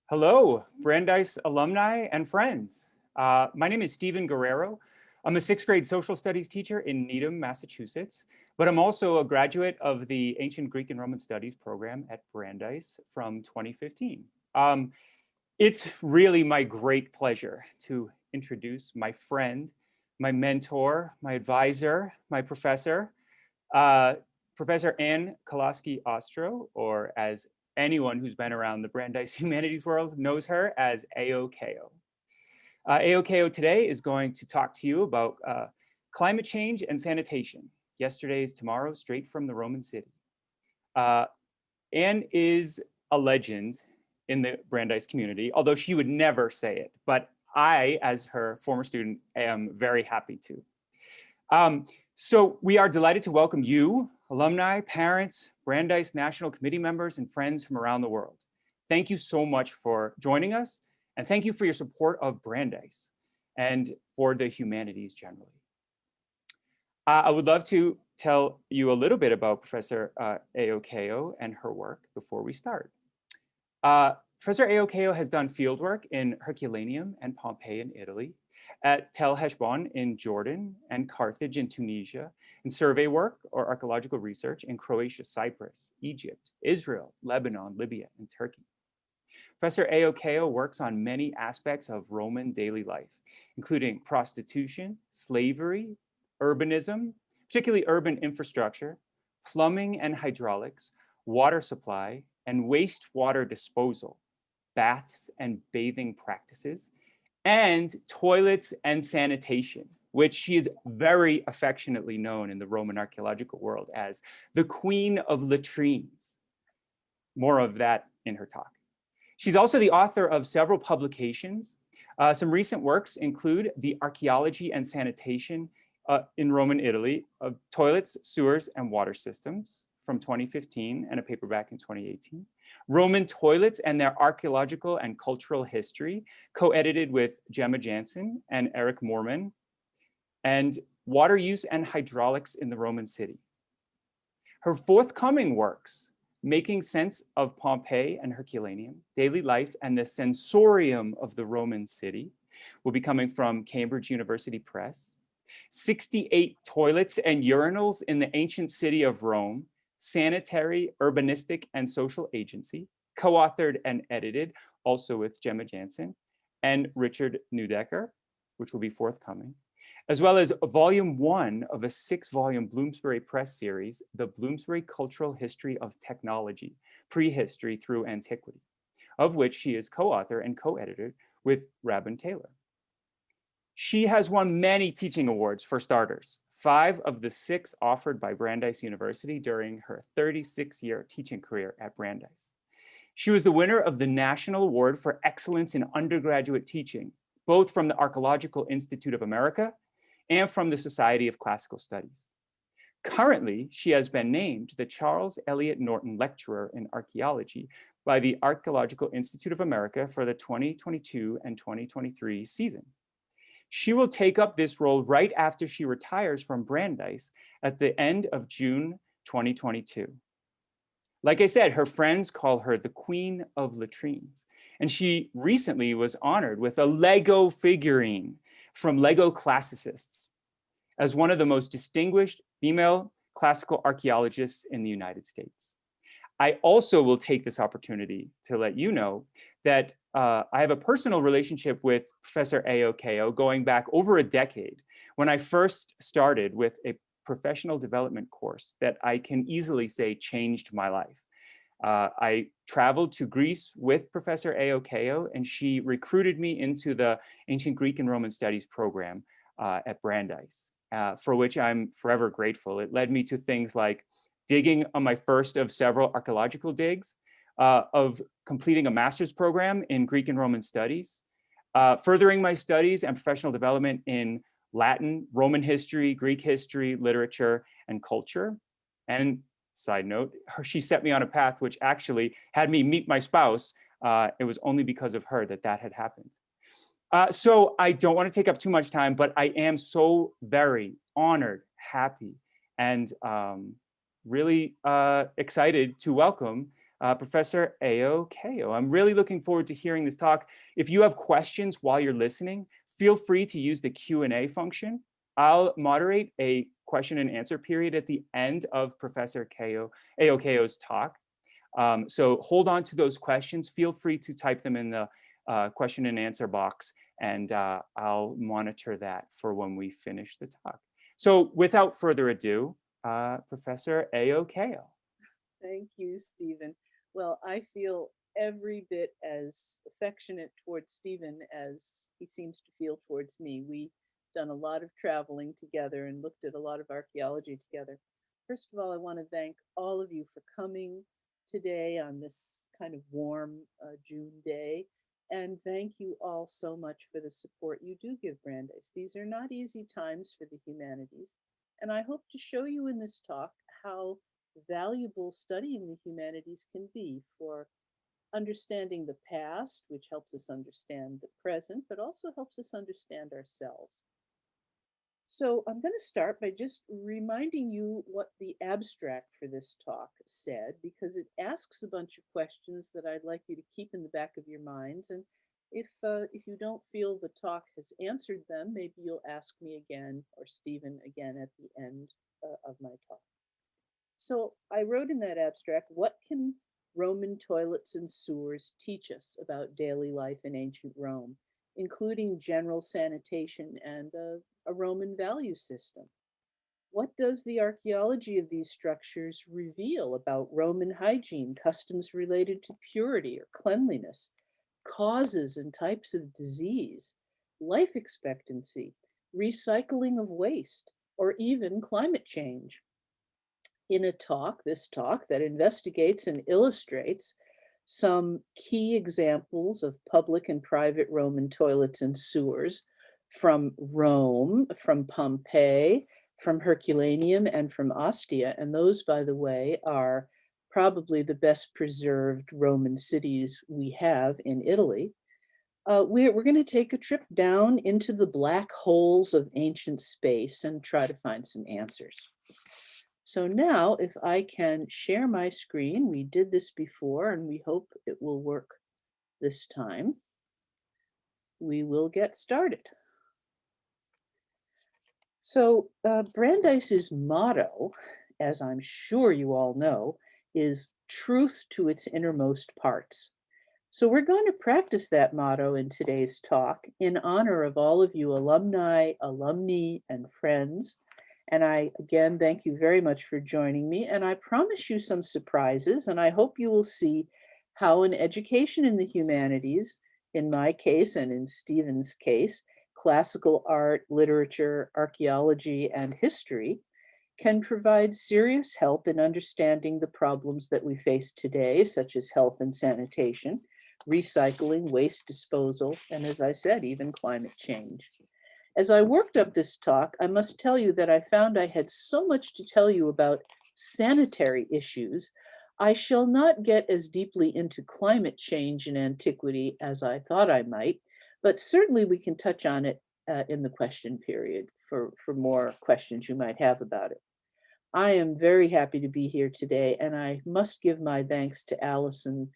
Hello, Brandeis alumni and friends. My name is Stephen Guerrero. I'm a sixth grade social studies teacher in Needham, Massachusetts, but I'm also a graduate of the Ancient Greek and Roman Studies program at Brandeis from 2015. It's really my great pleasure to introduce my friend, my mentor, my advisor, my professor, uh, Professor Ann Koloski-Ostrow, or as anyone who's been around the Brandeis Humanities world knows her as AOKO. AOKO today is going to talk to you about climate change and sanitation. Yesterday's tomorrow, straight from the Roman city. Ann is a legend in the Brandeis community, although she would never say it, but I, as her former student, am very happy to. So we are delighted to welcome you, alumni, parents, Brandeis National Committee members, and friends from around the world. Thank you so much for joining us, and thank you for your support of Brandeis and for the humanities generally. I would love to tell you a little bit about Professor AOKO and her work before we start. Professor AOKO has done fieldwork in Herculaneum and Pompeii in Italy, at Tel Heshbon in Jordan and Carthage in Tunisia, and survey work or archaeological research in Croatia, Cyprus, Egypt, Israel, Lebanon, Libya, and Turkey. Professor AOKO works on many aspects of Roman daily life, including prostitution, slavery, urbanism, particularly urban infrastructure, plumbing and hydraulics, water supply, and wastewater disposal, baths and bathing practices, and toilets and sanitation, which she is very affectionately known in the Roman archaeological world as the Queen of Latrines. More of that in her talk. She's also the author of several publications. Some recent works include The Archaeology and Sanitation in Roman Italy of Toilets, Sewers, and Water Systems from 2015 and a paperback in 2018. Roman Toilets and Their Archaeological and Cultural History, co-edited with Gemma Jansen and Eric Moorman, and Water Use and Hydraulics in the Roman City. Her forthcoming works, Making Sense of Pompeii and Herculaneum, Daily Life and the Sensorium of the Roman City, will be coming from Cambridge University Press. 68 Toilets and Urinals in the Ancient City of Rome, Sanitary, Urbanistic, and Social Agency, co-authored and edited, also with Gemma Jansen and Richard Neudecker, which will be forthcoming, as well as volume 1 of a 6-volume Bloomsbury Press series, The Bloomsbury Cultural History of Technology, Prehistory through Antiquity, of which she is co-author and co-editor with Rabin Taylor. She has won many teaching awards for starters, 5 of the 6 offered by Brandeis University during her 36-year teaching career at Brandeis. She was the winner of the National Award for Excellence in Undergraduate Teaching, both from the Archaeological Institute of America and from the Society of Classical Studies. Currently, she has been named the Charles Eliot Norton Lecturer in Archaeology by the Archaeological Institute of America for the 2022 and 2023 season. She will take up this role right after she retires from Brandeis at the end of June 2022. Like I said, her friends call her the Queen of Latrines, and she recently was honored with a Lego figurine from Lego classicists as one of the most distinguished female classical archaeologists in the United States. I also will take this opportunity to let you know that I have a personal relationship with Professor AOKO going back over a decade when I first started with a professional development course that I can easily say changed my life. I traveled to Greece with Professor AOKO, and she recruited me into the Ancient Greek and Roman Studies program at Brandeis, for which I'm forever grateful. It led me to things like digging on my first of several archaeological digs, of completing a master's program in Greek and Roman studies, furthering my studies and professional development in Latin, Roman history, Greek history, literature, and culture. And side note, she set me on a path which actually had me meet my spouse. It was only because of her that that had happened. So I don't want to take up too much time, but I am so very honored, happy, and really excited to welcome Professor Ao. I'm really looking forward to hearing this talk. If you have questions while you're listening, feel free to use the Q&A function. I'll moderate a question and answer period at the end of Professor Ao's talk. So hold on to those questions. Feel free to type them in the question and answer box, and I'll monitor that for when we finish the talk. So without further ado, Professor Ao. Thank you, Stephen. Well, I feel every bit as affectionate towards Stephen as he seems to feel towards me. We've done a lot of traveling together and looked at a lot of archaeology together. First of all, I want to thank all of you for coming today on this kind of warm June day. And thank you all so much for the support you do give Brandeis. These are not easy times for the humanities. And I hope to show you in this talk how valuable studying the humanities can be for understanding the past, which helps us understand the present, but also helps us understand ourselves. So I'm going to start by just reminding you what the abstract for this talk said, because it asks a bunch of questions that I'd like you to keep in the back of your minds. And if you don't feel the talk has answered them, maybe you'll ask me again or Stephen again at the end of my talk. So I wrote in that abstract, what can Roman toilets and sewers teach us about daily life in ancient Rome, including general sanitation and a Roman value system? What does the archaeology of these structures reveal about Roman hygiene, customs related to purity or cleanliness, causes and types of disease, life expectancy, recycling of waste, or even climate change? In this talk that investigates and illustrates some key examples of public and private Roman toilets and sewers from Rome, from Pompeii, from Herculaneum, and from Ostia. And those, by the way, are probably the best preserved Roman cities we have in Italy. We're going to take a trip down into the black holes of ancient space and try to find some answers. So now if I can share my screen, we did this before and we hope it will work this time. We will get started. So Brandeis's motto, as I'm sure you all know, is truth to its innermost parts. So we're going to practice that motto in today's talk in honor of all of you alumni, alumni, and friends. And I, again, thank you very much for joining me. And I promise you some surprises, and I hope you will see how an education in the humanities, in my case and in Stephen's case, classical art, literature, archaeology, and history, can provide serious help in understanding the problems that we face today, such as health and sanitation, recycling, waste disposal, and as I said, even climate change. As I worked up this talk, I must tell you that I found I had so much to tell you about sanitary issues. I shall not get as deeply into climate change in antiquity as I thought I might, but certainly we can touch on it in the question period for more questions you might have about it. I am very happy to be here today, and I must give my thanks to Allison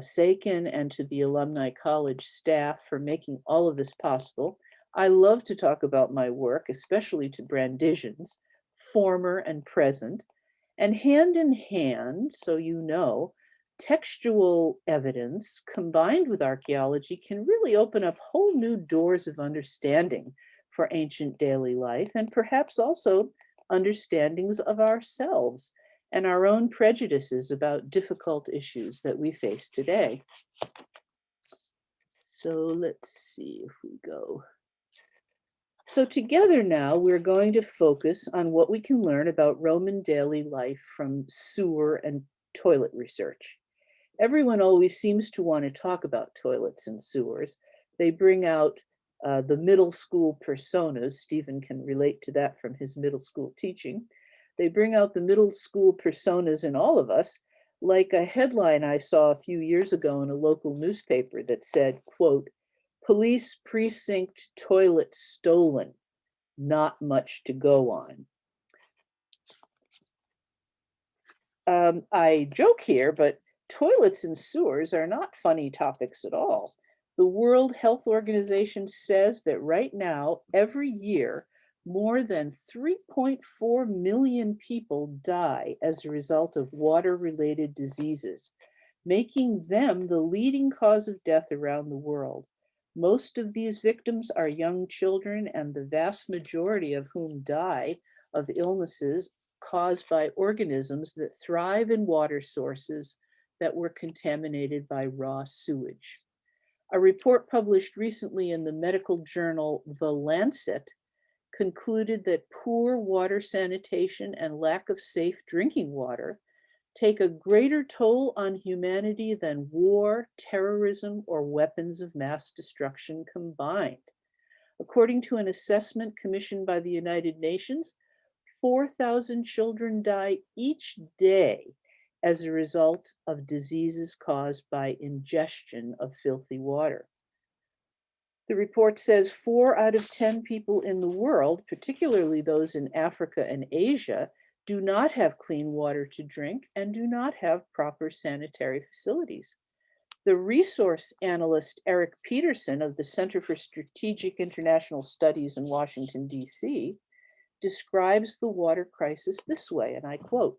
Sakin and to the Alumni College staff for making all of this possible. I love to talk about my work, especially to Brandisians, former and present, and hand in hand, so you know, textual evidence combined with archaeology can really open up whole new doors of understanding for ancient daily life, and perhaps also understandings of ourselves and our own prejudices about difficult issues that we face today. So let's see if we go. So together now, we're going to focus on what we can learn about Roman daily life from sewer and toilet research. Everyone always seems to want to talk about toilets and sewers. They bring out the middle school personas. Stephen can relate to that from his middle school teaching. They bring out the middle school personas in all of us, like a headline I saw a few years ago in a local newspaper that said, quote, "Police precinct toilet stolen, not much to go on." I joke here, but Toilets and sewers are not funny topics at all. The World Health Organization says that right now, every year, more than 3.4 million people die as a result of water-related diseases, making them the leading cause of death around the world. Most of these victims are young children, and the vast majority of whom die of illnesses caused by organisms that thrive in water sources that were contaminated by raw sewage. A report published recently in the medical journal The Lancet concluded that poor water sanitation and lack of safe drinking water take a greater toll on humanity than war, terrorism, or weapons of mass destruction combined. According to an assessment commissioned by the United Nations, 4,000 children die each day as a result of diseases caused by ingestion of filthy water. The report says 4 out of 10 people in the world, particularly those in Africa and Asia, do not have clean water to drink and do not have proper sanitary facilities. The resource analyst Eric Peterson of the Center for Strategic International Studies in Washington, D.C., describes the water crisis this way, and I quote,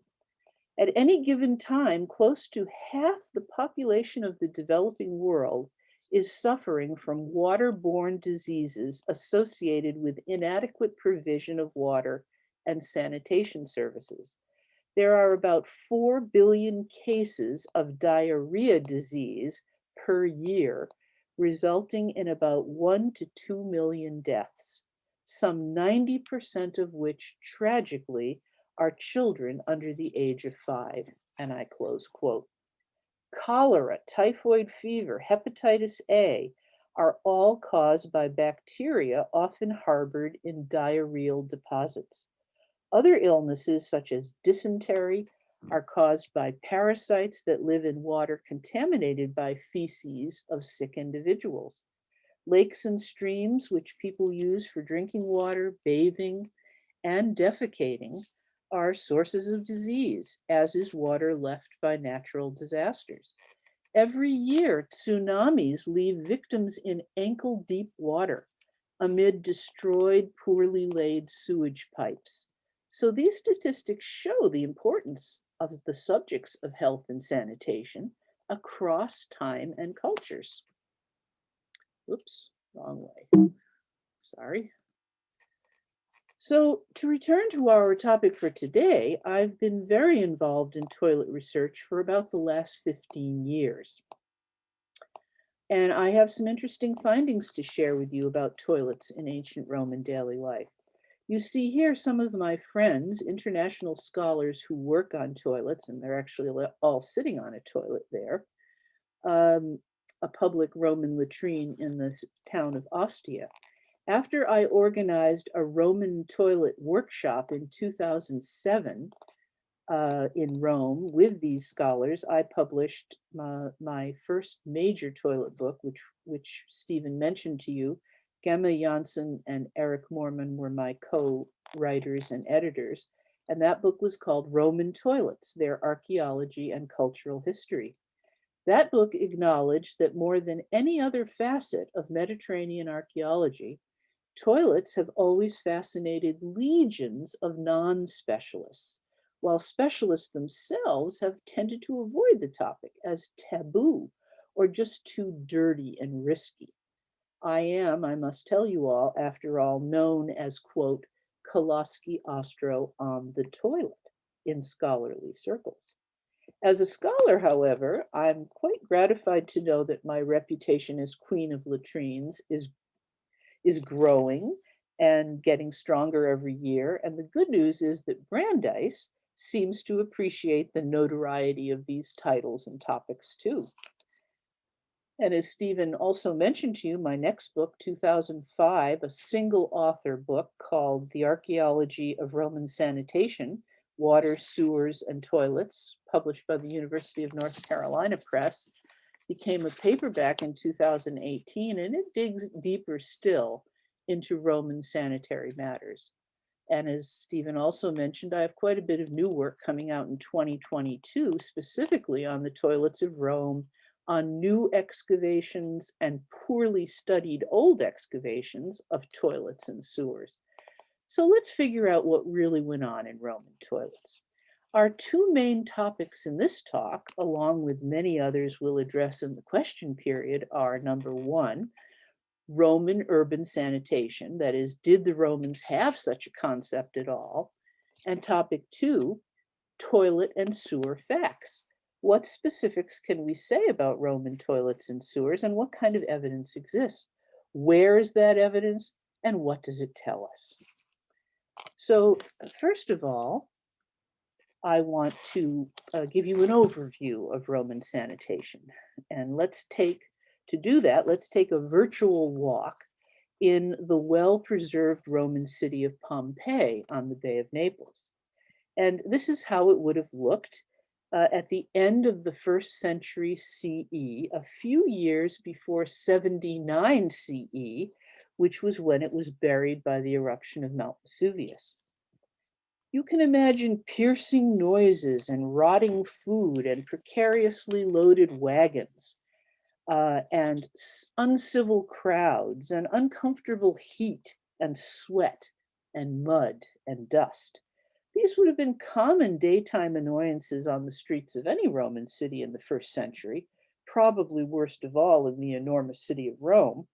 "At any given time, close to half the population of the developing world is suffering from waterborne diseases associated with inadequate provision of water and sanitation services. There are about 4 billion cases of diarrhea disease per year, resulting in about 1 to 2 million deaths, some 90% of which tragically are children under the age of 5, and I close quote. Cholera, typhoid fever, hepatitis A are all caused by bacteria often harbored in diarrheal deposits. Other illnesses, such as dysentery, are caused by parasites that live in water contaminated by feces of sick individuals. Lakes and streams, which people use for drinking water, bathing, and defecating, are sources of disease, as is water left by natural disasters. Every year, tsunamis leave victims in ankle-deep water amid destroyed, poorly laid sewage pipes. So these statistics show the importance of the subjects of health and sanitation across time and cultures. Whoops, wrong way. Sorry. So to return to our topic for today, I've been very involved in toilet research for about the last 15 years. And I have some interesting findings to share with you about toilets in ancient Roman daily life. You see here some of my friends, international scholars who work on toilets, and they're actually all sitting on a toilet there, a public Roman latrine in the town of Ostia. After I organized a Roman toilet workshop in 2007 in Rome with these scholars, I published my first major toilet book, which Stephen mentioned to you. Gemma Janssen and Eric Moorman were my co-writers and editors, and that book was called Roman Toilets, Their Archaeology and Cultural History. That book acknowledged that more than any other facet of Mediterranean archaeology, toilets have always fascinated legions of non-specialists, while specialists themselves have tended to avoid the topic as taboo or just too dirty and risky. I am, I must tell you all, after all, known as, quote, Koloski-Ostrow on the toilet in scholarly circles. As a scholar, however, I'm quite gratified to know that my reputation as Queen of Latrines is growing and getting stronger every year. And the good news is that Brandeis seems to appreciate the notoriety of these titles and topics too. And as Stephen also mentioned to you, my next book, 2005, a single author book called The Archaeology of Roman Sanitation, Water, Sewers, and Toilets, published by the University of North Carolina Press, became a paperback in 2018, and it digs deeper still into Roman sanitary matters. And as Stephen also mentioned, I have quite a bit of new work coming out in 2022, specifically on the toilets of Rome, on new excavations and poorly studied old excavations of toilets and sewers. So let's figure out what really went on in Roman toilets. Our two main topics in this talk, along with many others we'll address in the question period, are number one, Roman urban sanitation, that is, did the Romans have such a concept at all? And topic two, toilet and sewer facts. What specifics can we say about Roman toilets and sewers, and what kind of evidence exists? Where is that evidence, and what does it tell us? So first of all, I want to give you an overview of Roman sanitation. And to do that, let's take a virtual walk in the well-preserved Roman city of Pompeii on the Bay of Naples. And this is how it would have looked at the end of the 1st century CE, a few years before 79 CE, which was when it was buried by the eruption of Mount Vesuvius. You can imagine piercing noises and rotting food and precariously loaded wagons and uncivil crowds and uncomfortable heat and sweat and mud and dust. These would have been common daytime annoyances on the streets of any Roman city in the 1st century, probably worst of all in the enormous city of Rome.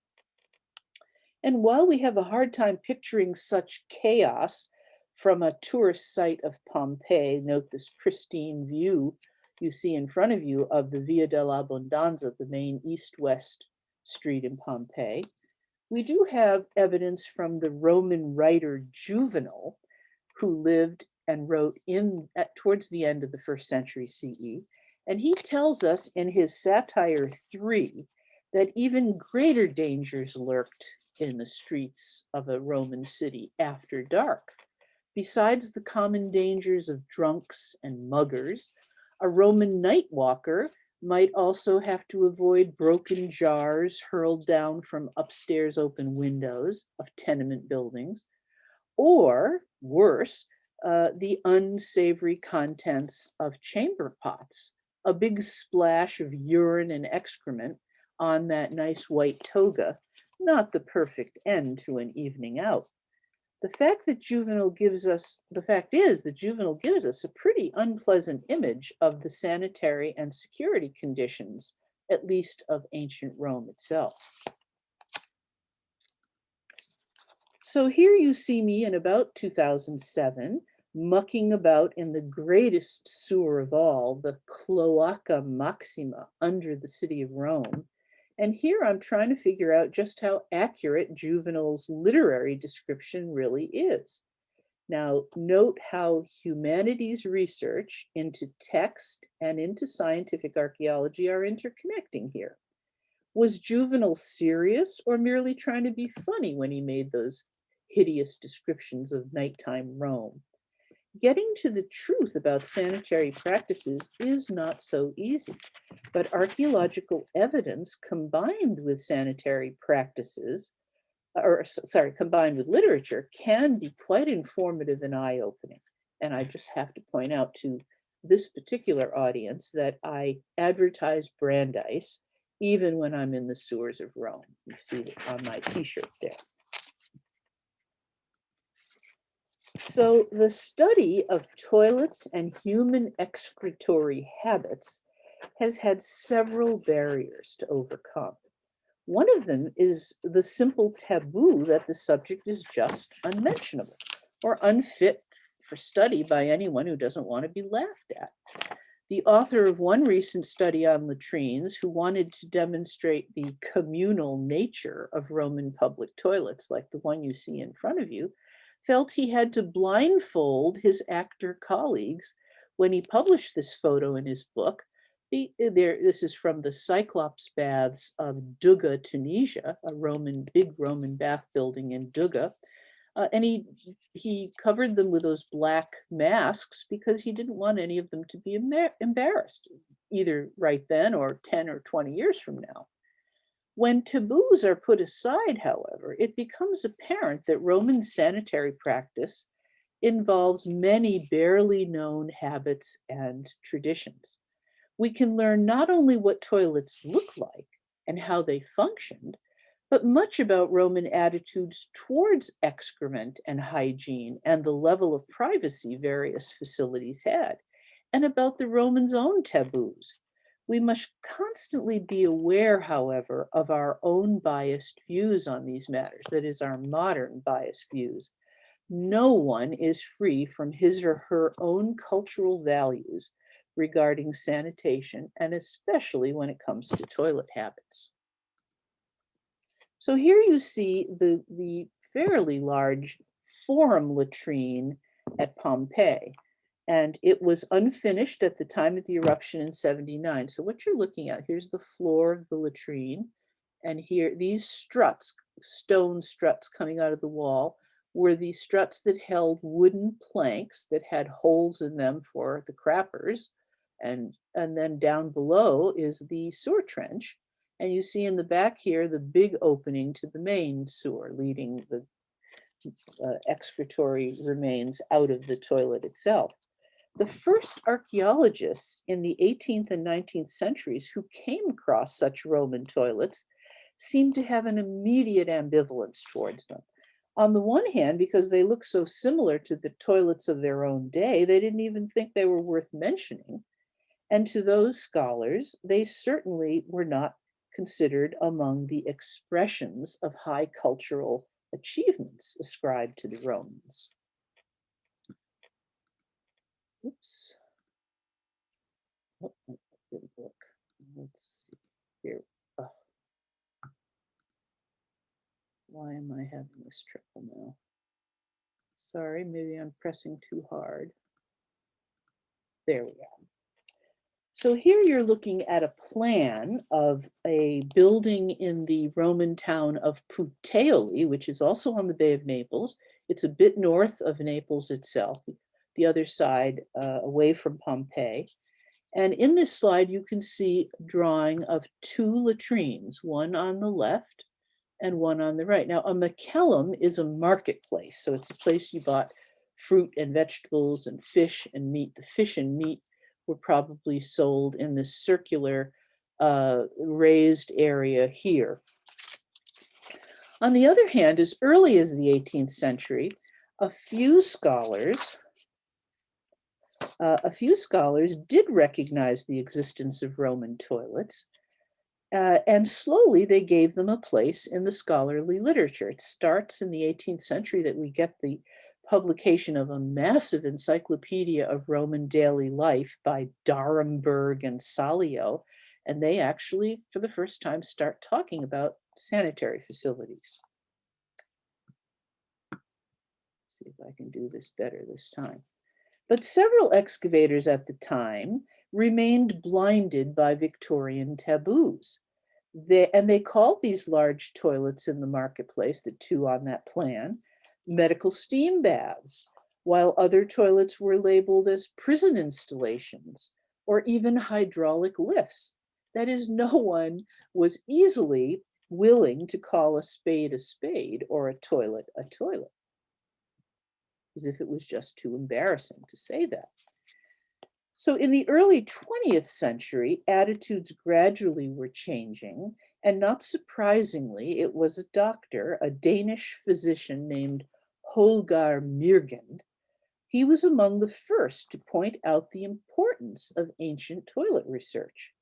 And while we have a hard time picturing such chaos from a tourist site of Pompeii, note this pristine view you see in front of you of the Via dell'Abbondanza, the main east-west street in Pompeii, we do have evidence from the Roman writer Juvenal, who lived and wrote towards the end of the 1st century CE. And he tells us in his Satire 3 that even greater dangers lurked in the streets of a Roman city after dark. Besides the common dangers of drunks and muggers, a Roman night walker might also have to avoid broken jars hurled down from upstairs open windows of tenement buildings, or worse, the unsavory contents of chamber pots, a big splash of urine and excrement on that nice white toga, not the perfect end to an evening out. The fact is that Juvenal gives us a pretty unpleasant image of the sanitary and security conditions, at least of ancient Rome itself. So here you see me in about 2007, mucking about in the greatest sewer of all, the Cloaca Maxima under the city of Rome. And here I'm trying to figure out just how accurate Juvenal's literary description really is. Now, note how humanities research into text and into scientific archaeology are interconnecting here. Was Juvenal serious or merely trying to be funny when he made those hideous descriptions of nighttime Rome? Getting to the truth about sanitary practices is not so easy, but archaeological evidence combined with sanitary practices, combined with literature, can be quite informative and eye-opening. And I just have to point out to this particular audience that I advertise Brandeis even when I'm in the sewers of Rome. You see it on my t-shirt there. So the study of toilets and human excretory habits has had several barriers to overcome. One of them is the simple taboo that the subject is just unmentionable or unfit for study by anyone who doesn't want to be laughed at. The author of one recent study on latrines, who wanted to demonstrate the communal nature of Roman public toilets, like the one you see in front of you, felt he had to blindfold his actor colleagues when he published this photo in his book. This is from the Cyclops baths of Duga, Tunisia, a big Roman bath building in Duga. And he covered them with those black masks because he didn't want any of them to be embarrassed, either right then or 10 or 20 years from now. When taboos are put aside, however, it becomes apparent that Roman sanitary practice involves many barely known habits and traditions. We can learn not only what toilets look like and how they functioned, but much about Roman attitudes towards excrement and hygiene and the level of privacy various facilities had, and about the Romans' own taboos. We must constantly be aware, however, of our own biased views on these matters, that is, our modern biased views. No one is free from his or her own cultural values regarding sanitation, and especially when it comes to toilet habits. So here you see the fairly large forum latrine at Pompeii, and it was unfinished at the time of the eruption in 79. So what you're looking at, here's the floor of the latrine, and here these struts, stone struts coming out of the wall, were the struts that held wooden planks that had holes in them for the crappers. And then down below is the sewer trench. And you see in the back here, the big opening to the main sewer, leading the excretory remains out of the toilet itself. The first archaeologists in the 18th and 19th centuries who came across such Roman toilets seemed to have an immediate ambivalence towards them. On the one hand, because they look so similar to the toilets of their own day, they didn't even think they were worth mentioning. And to those scholars, they certainly were not considered among the expressions of high cultural achievements ascribed to the Romans. Oops. Oh, that didn't work. Let's see here. Oh. Why am I having this trouble now? Sorry, maybe I'm pressing too hard. There we go. So here you're looking at a plan of a building in the Roman town of Puteoli, which is also on the Bay of Naples. It's a bit north of Naples itself, the other side away from Pompeii. And in this slide, you can see a drawing of two latrines, one on the left and one on the right. Now, a macellum is a marketplace. So it's a place you bought fruit and vegetables and fish and meat. The fish and meat were probably sold in this circular raised area here. On the other hand, as early as the 18th century, a few scholars did recognize the existence of Roman toilets, and slowly they gave them a place in the scholarly literature. It starts in the 18th century that we get the publication of a massive encyclopedia of Roman daily life by Daremberg and Salio, and they actually, for the first time, start talking about sanitary facilities. See if I can do this better this time. But several excavators at the time remained blinded by Victorian taboos. They called these large toilets in the marketplace, the two on that plan, medical steam baths, while other toilets were labeled as prison installations or even hydraulic lifts. That is, no one was easily willing to call a spade or a toilet, as if it was just too embarrassing to say that. So in the early 20th century, attitudes gradually were changing, and not surprisingly, it was a doctor, a Danish physician named Holger Myrgend. He was among the first to point out the importance of ancient toilet research.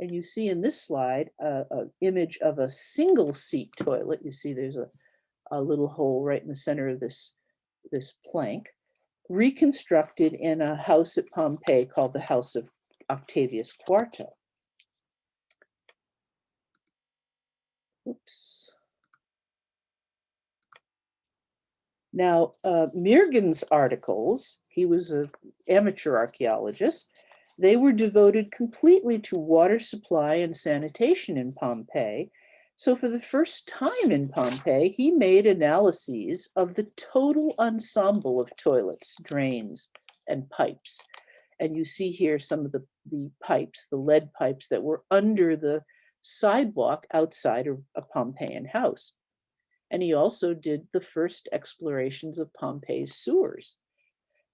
And you see in this slide an image of a single seat toilet. You see there's a little hole right in the center of this plank, reconstructed in a house at Pompeii called the House of Octavius Quarto. Oops. Now, Myrgen's articles, he was an amateur archaeologist, they were devoted completely to water supply and sanitation in Pompeii. So for the first time in Pompeii, he made analyses of the total ensemble of toilets, drains, and pipes. And you see here some of the pipes, the lead pipes that were under the sidewalk outside a Pompeian house. And he also did the first explorations of Pompeii's sewers.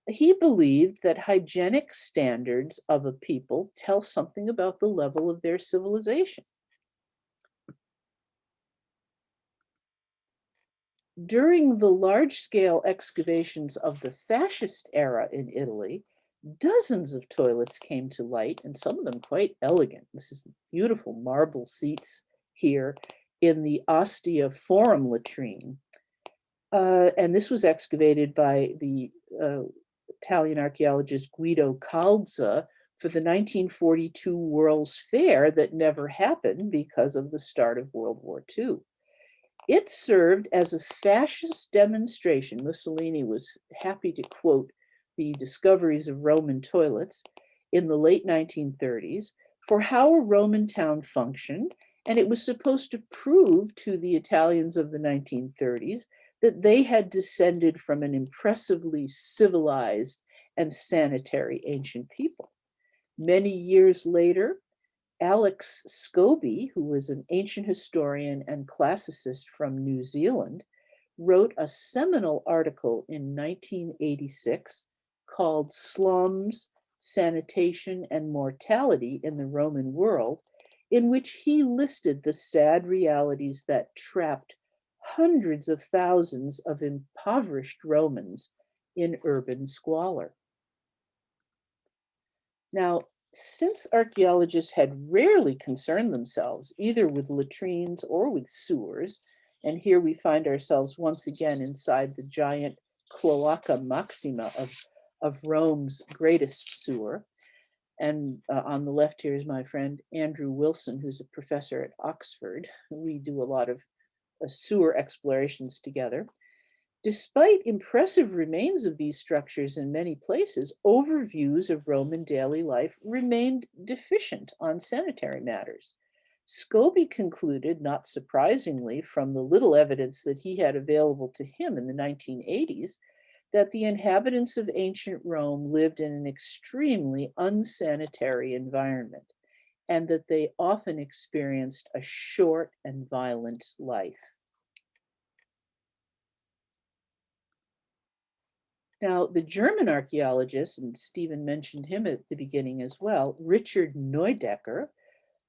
He believed that hygienic standards of a people tell something about the level of their civilization. During the large-scale excavations of the fascist era in Italy, dozens of toilets came to light, and some of them quite elegant. This is beautiful marble seats here in the Ostia Forum latrine. And this was excavated by the Italian archaeologist Guido Calza for the 1942 World's Fair that never happened because of the start of World War II. It served as a fascist demonstration. Mussolini was happy to quote the discoveries of Roman toilets in the late 1930s for how a Roman town functioned, and it was supposed to prove to the Italians of the 1930s that they had descended from an impressively civilized and sanitary ancient people. Many years later, Alex Scobie, who was an ancient historian and classicist from New Zealand, wrote a seminal article in 1986 called Slums, Sanitation, and Mortality in the Roman World, in which he listed the sad realities that trapped hundreds of thousands of impoverished Romans in urban squalor. Now, since archaeologists had rarely concerned themselves either with latrines or with sewers, and here we find ourselves once again inside the giant Cloaca Maxima of Rome's greatest sewer. And on the left here is my friend Andrew Wilson, who's a professor at Oxford. We do a lot of sewer explorations together. Despite impressive remains of these structures in many places, overviews of Roman daily life remained deficient on sanitary matters. Scobie concluded, not surprisingly, from the little evidence that he had available to him in the 1980s, that the inhabitants of ancient Rome lived in an extremely unsanitary environment, and that they often experienced a short and violent life. Now, the German archaeologist, and Stephen mentioned him at the beginning as well, Richard Neudecker,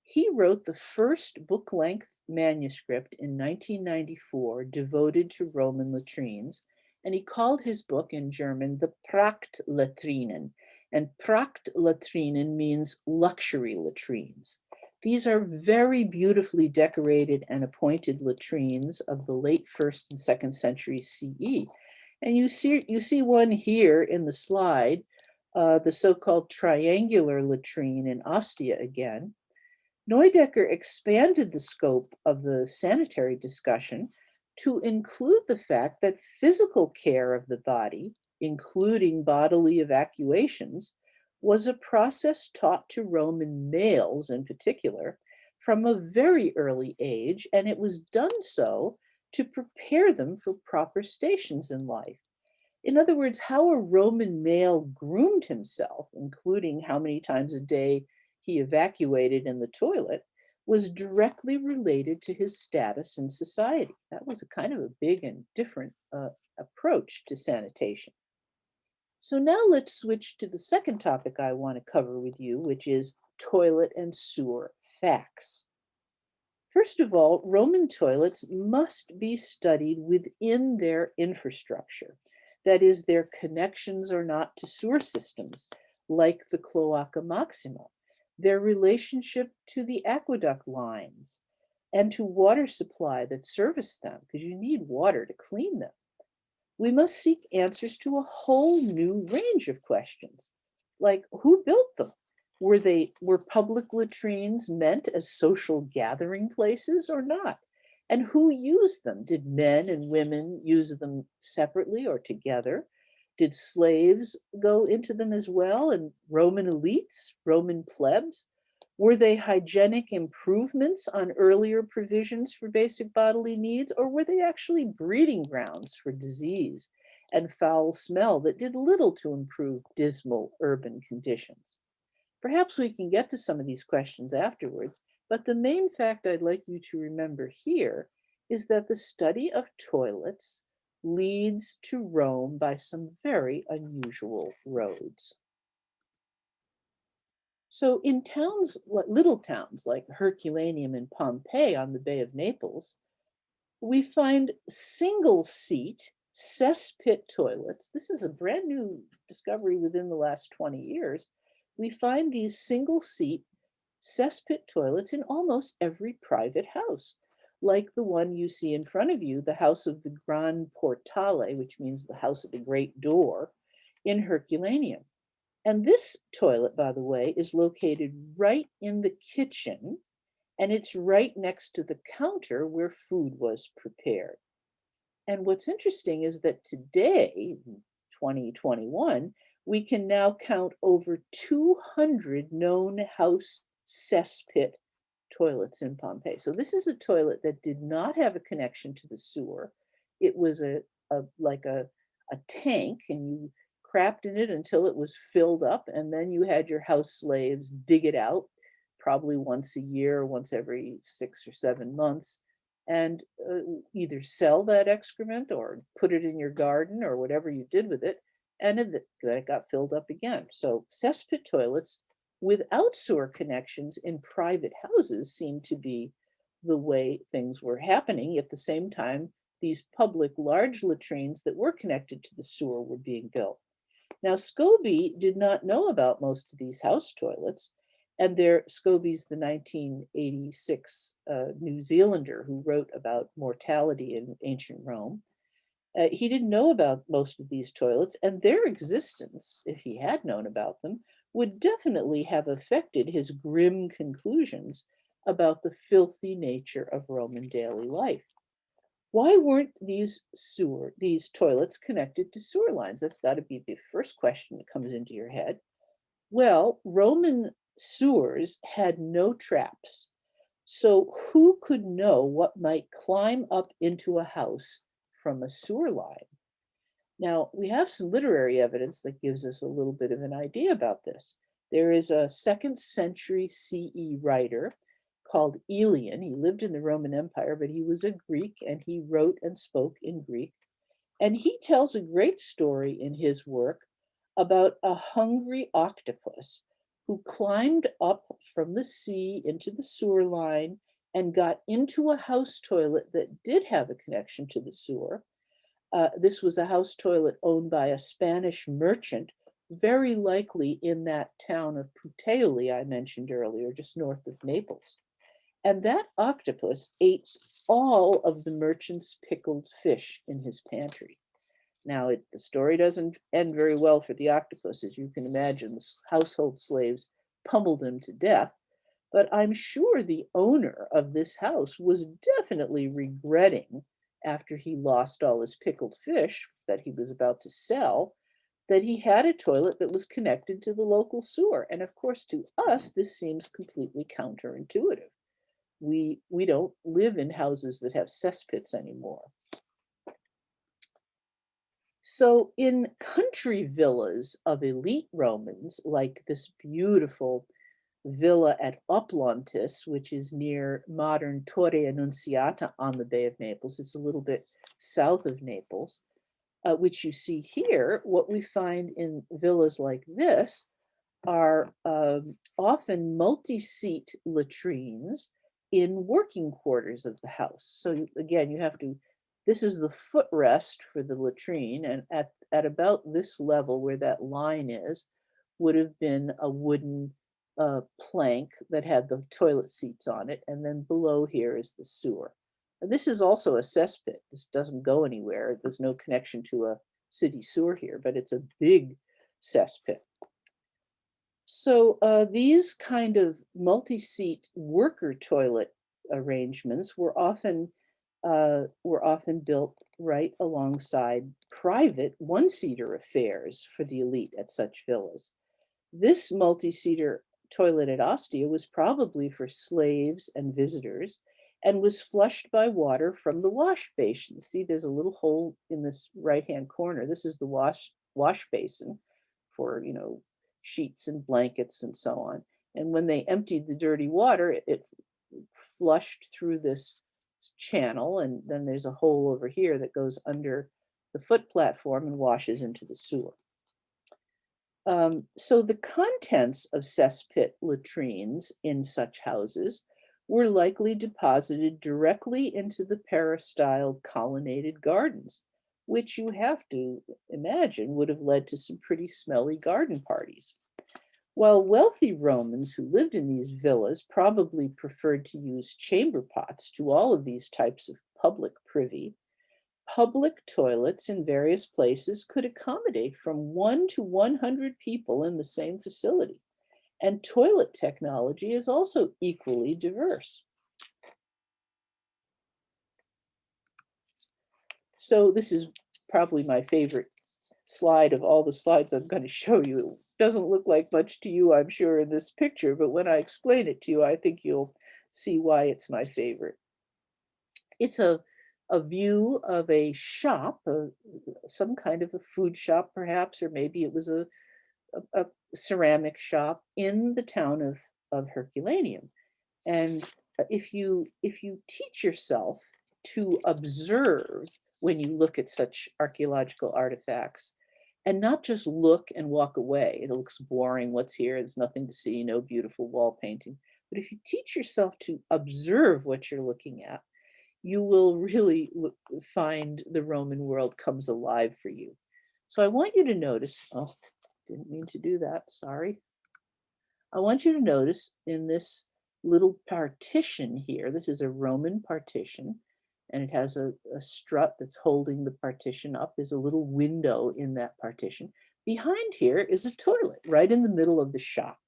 he wrote the first book-length manuscript in 1994 devoted to Roman latrines, and he called his book in German the Prachtlatrinen, and Prachtlatrinen means luxury latrines. These are very beautifully decorated and appointed latrines of the late 1st and 2nd centuries CE. And you see one here in the slide, the so-called triangular latrine in Ostia again. Neudecker expanded the scope of the sanitary discussion to include the fact that physical care of the body, including bodily evacuations, was a process taught to Roman males in particular from a very early age, and it was done so to prepare them for proper stations in life. In other words, how a Roman male groomed himself, including how many times a day he evacuated in the toilet, was directly related to his status in society. That was a kind of a big and different approach to sanitation. So now let's switch to the second topic I want to cover with you, which is toilet and sewer facts. First of all, Roman toilets must be studied within their infrastructure. That is, their connections are not to sewer systems, like the Cloaca Maxima, their relationship to the aqueduct lines and to water supply that service them, because you need water to clean them. We must seek answers to a whole new range of questions, like who built them? Were public latrines meant as social gathering places or not? And who used them? Did men and women use them separately or together? Did slaves go into them as well? And Roman elites, Roman plebs? Were they hygienic improvements on earlier provisions for basic bodily needs, or were they actually breeding grounds for disease and foul smell that did little to improve dismal urban conditions? Perhaps we can get to some of these questions afterwards, but the main fact I'd like you to remember here is that the study of toilets leads to Rome by some very unusual roads. So in towns, little towns like Herculaneum and Pompeii on the Bay of Naples, we find single seat cesspit toilets. This is a brand new discovery within the last 20 years. We find these single seat cesspit toilets in almost every private house, like the one you see in front of you, the house of the Gran Portale, which means the house of the great door in Herculaneum. And this toilet, by the way, is located right in the kitchen, and it's right next to the counter where food was prepared. And what's interesting is that today, 2021, we can now count over 200 known house cesspit toilets in Pompeii. So this is a toilet that did not have a connection to the sewer. It was like a tank, and you crapped in it until it was filled up, and then you had your house slaves dig it out, probably once a year, once every 6 or 7 months, and either sell that excrement or put it in your garden or whatever you did with it, and then it got filled up again. So cesspit toilets without sewer connections in private houses seem to be the way things were happening. At the same time, these public large latrines that were connected to the sewer were being built. Now, Scobie did not know about most of these house toilets, and Scobie's the 1986 New Zealander who wrote about mortality in ancient Rome. He didn't know about most of these toilets, and their existence, if he had known about them, would definitely have affected his grim conclusions about the filthy nature of Roman daily life. Why weren't these toilets connected to sewer lines? That's got to be the first question that comes into your head. Well, Roman sewers had no traps. So who could know what might climb up into a house from a sewer line? Now, we have some literary evidence that gives us a little bit of an idea about this. There is a 2nd century CE writer called Aelian. He lived in the Roman Empire, but he was a Greek, and he wrote and spoke in Greek. And he tells a great story in his work about a hungry octopus who climbed up from the sea into the sewer line and got into a house toilet that did have a connection to the sewer. This was a house toilet owned by a Spanish merchant, very likely in that town of Puteoli I mentioned earlier, just north of Naples. And that octopus ate all of the merchant's pickled fish in his pantry. Now, the story doesn't end very well for the octopus. As you can imagine, the household slaves pummeled him to death. But I'm sure the owner of this house was definitely regretting, after he lost all his pickled fish that he was about to sell, that he had a toilet that was connected to the local sewer. And of course, to us, this seems completely counterintuitive. We don't live in houses that have cesspits anymore. So in country villas of elite Romans, like this beautiful villa at Oplontis, which is near modern Torre Annunziata on the Bay of Naples, it's a little bit south of Naples, which you see here, what we find in villas like this are often multi-seat latrines in working quarters of the house. So again, this is the footrest for the latrine, and at about this level where that line is, would have been a wooden plank that had the toilet seats on it, and then below here is the sewer. And this is also a cesspit. This doesn't go anywhere. There's no connection to a city sewer here, but it's a big cesspit. So these kind of multi-seat worker toilet arrangements were often built right alongside private one-seater affairs for the elite at such villas. This multi-seater toilet at Ostia was probably for slaves and visitors, and was flushed by water from the wash basin. See, there's a little hole in this right-hand corner. This is the wash basin for, sheets and blankets and so on. And when they emptied the dirty water, it flushed through this channel, and then there's a hole over here that goes under the foot platform and washes into the sewer. So the contents of cesspit latrines in such houses were likely deposited directly into the peristyled colonnaded gardens, which you have to imagine would have led to some pretty smelly garden parties. While wealthy Romans who lived in these villas probably preferred to use chamber pots to all of these types of public privy, public toilets in various places could accommodate from 1 to 100 people in the same facility, and toilet technology is also equally diverse. So this is probably my favorite slide of all the slides I'm going to show you. It doesn't look like much to you, I'm sure, in this picture, but when I explain it to you, I think you'll see why it's my favorite. It's a view of a shop, some kind of a food shop perhaps, or maybe it was a ceramic shop in the town of Herculaneum. And if you teach yourself to observe when you look at such archaeological artifacts, and not just look and walk away, it looks boring, what's here, there's nothing to see, no beautiful wall painting. But if you teach yourself to observe what you're looking at, you will really find the Roman world comes alive for you. So I want you to notice, oh, didn't mean to do that, sorry. I want you to notice in this little partition here, this is a Roman partition, and it has a strut that's holding the partition up. There's a little window in that partition. Behind here is a toilet right in the middle of the shop.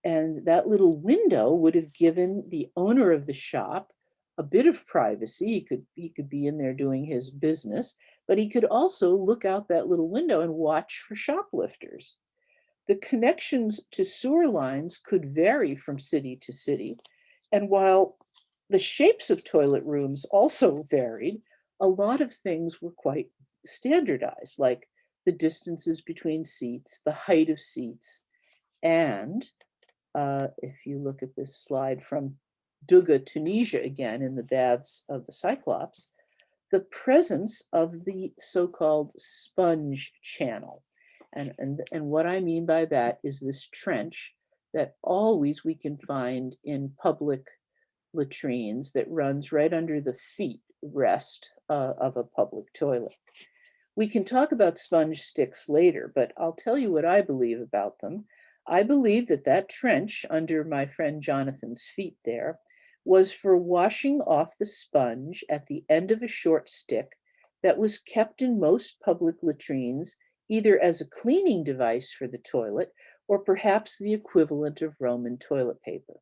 And that little window would have given the owner of the shop a bit of privacy. He could be in there doing his business, but he could also look out that little window and watch for shoplifters. The connections to sewer lines could vary from city to city, and while the shapes of toilet rooms also varied, a lot of things were quite standardized, like the distances between seats, the height of seats, and if you look at this slide from Duga, Tunisia, again in the baths of the Cyclops, the presence of the so-called sponge channel. And what I mean by that is this trench that always we can find in public latrines that runs right under the feet rest of a public toilet. We can talk about sponge sticks later, but I'll tell you what I believe about them. I believe that that trench under my friend Jonathan's feet there was for washing off the sponge at the end of a short stick that was kept in most public latrines, either as a cleaning device for the toilet or perhaps the equivalent of Roman toilet paper.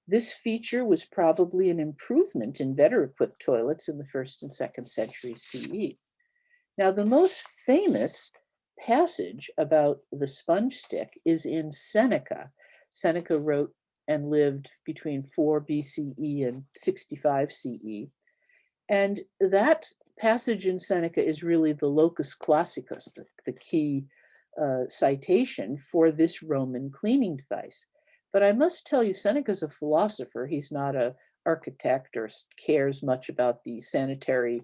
This feature was probably an improvement in better equipped toilets in the 1st and 2nd centuries CE. Now, the most famous passage about the sponge stick is in Seneca. Seneca wrote and lived between 4 BCE and 65 CE. And that passage in Seneca is really the locus classicus, the key citation for this Roman cleaning device. But I must tell you, Seneca's a philosopher. He's not an architect or cares much about the sanitary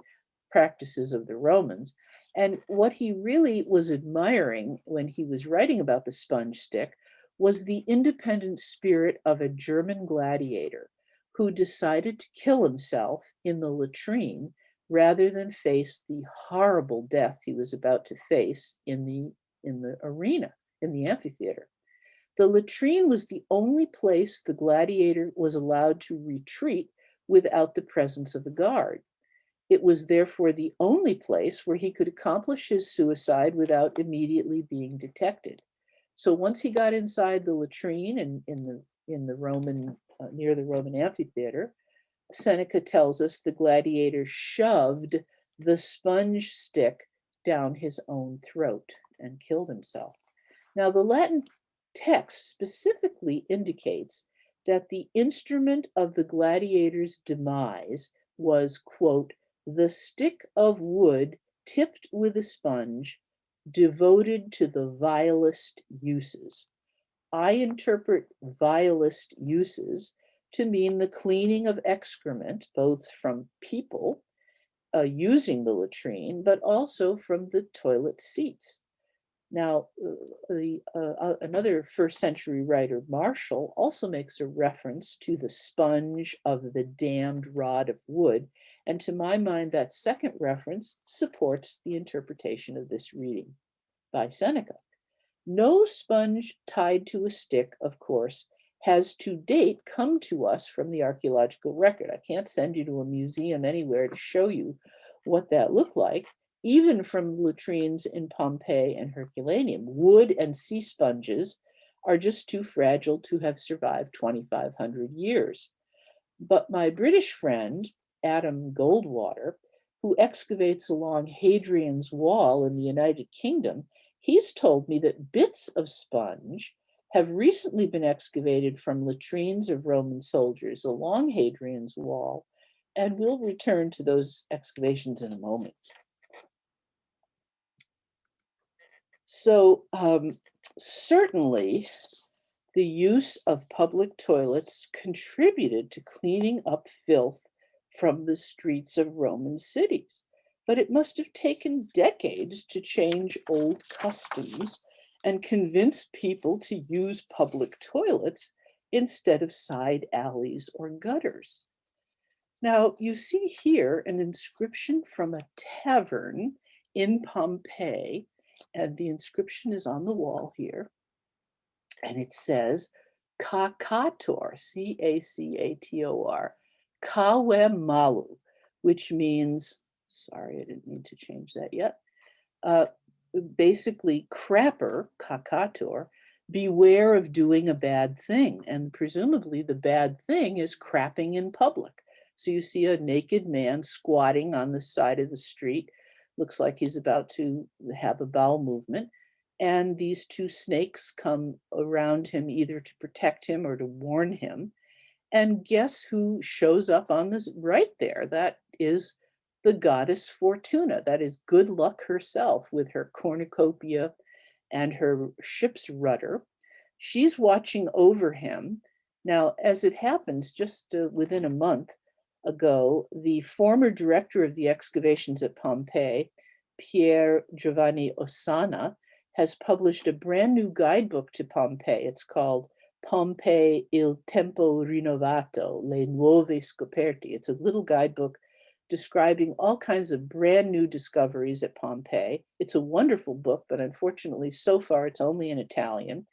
practices of the Romans. And what he really was admiring when he was writing about the sponge stick was the independent spirit of a German gladiator who decided to kill himself in the latrine rather than face the horrible death he was about to face in the arena, in the amphitheater. The latrine was the only place the gladiator was allowed to retreat without the presence of a guard. It was therefore the only place where he could accomplish his suicide without immediately being detected. So once he got inside the latrine and in the Roman near the Roman amphitheater, Seneca tells us the gladiator shoved the sponge stick down his own throat and killed himself. Now, the Latin text specifically indicates that the instrument of the gladiator's demise was, quote, the stick of wood tipped with a sponge, devoted to the vilest uses. I interpret vilest uses to mean the cleaning of excrement, both from people using the latrine, but also from the toilet seats. Now, another first century writer, Marshall, also makes a reference to the sponge of the damned rod of wood. And to my mind, that second reference supports the interpretation of this reading by Seneca. No sponge tied to a stick, of course, has to date come to us from the archaeological record. I can't send you to a museum anywhere to show you what that looked like. Even from latrines in Pompeii and Herculaneum, wood and sea sponges are just too fragile to have survived 2,500 years. But my British friend, Adam Goldwater, who excavates along Hadrian's Wall in the United Kingdom, he's told me that bits of sponge have recently been excavated from latrines of Roman soldiers along Hadrian's Wall, and we'll return to those excavations in a moment. So certainly the use of public toilets contributed to cleaning up filth from the streets of Roman cities, but it must have taken decades to change old customs and convince people to use public toilets instead of side alleys or gutters. Now, you see here an inscription from a tavern in Pompeii, and the inscription is on the wall here, and it says, Kakatore, C-A-C-A-T-O-R, Kawe Malu, which means, sorry, I didn't mean to change that yet, basically crapper, Kakatore, beware of doing a bad thing. And presumably the bad thing is crapping in public. So you see a naked man squatting on the side of the street, looks like he's about to have a bowel movement. And these two snakes come around him either to protect him or to warn him. And guess who shows up on this right there? That is the goddess Fortuna. That is good luck herself with her cornucopia and her ship's rudder. She's watching over him. Now, as it happens, just within a month ago, the former director of the excavations at Pompeii, Pier Giovanni Ossana, has published a brand new guidebook to Pompeii. It's called Pompeii il tempo rinnovato, le nuove scoperte. It's a little guidebook describing all kinds of brand new discoveries at Pompeii. It's a wonderful book, but unfortunately, so far, it's only in Italian.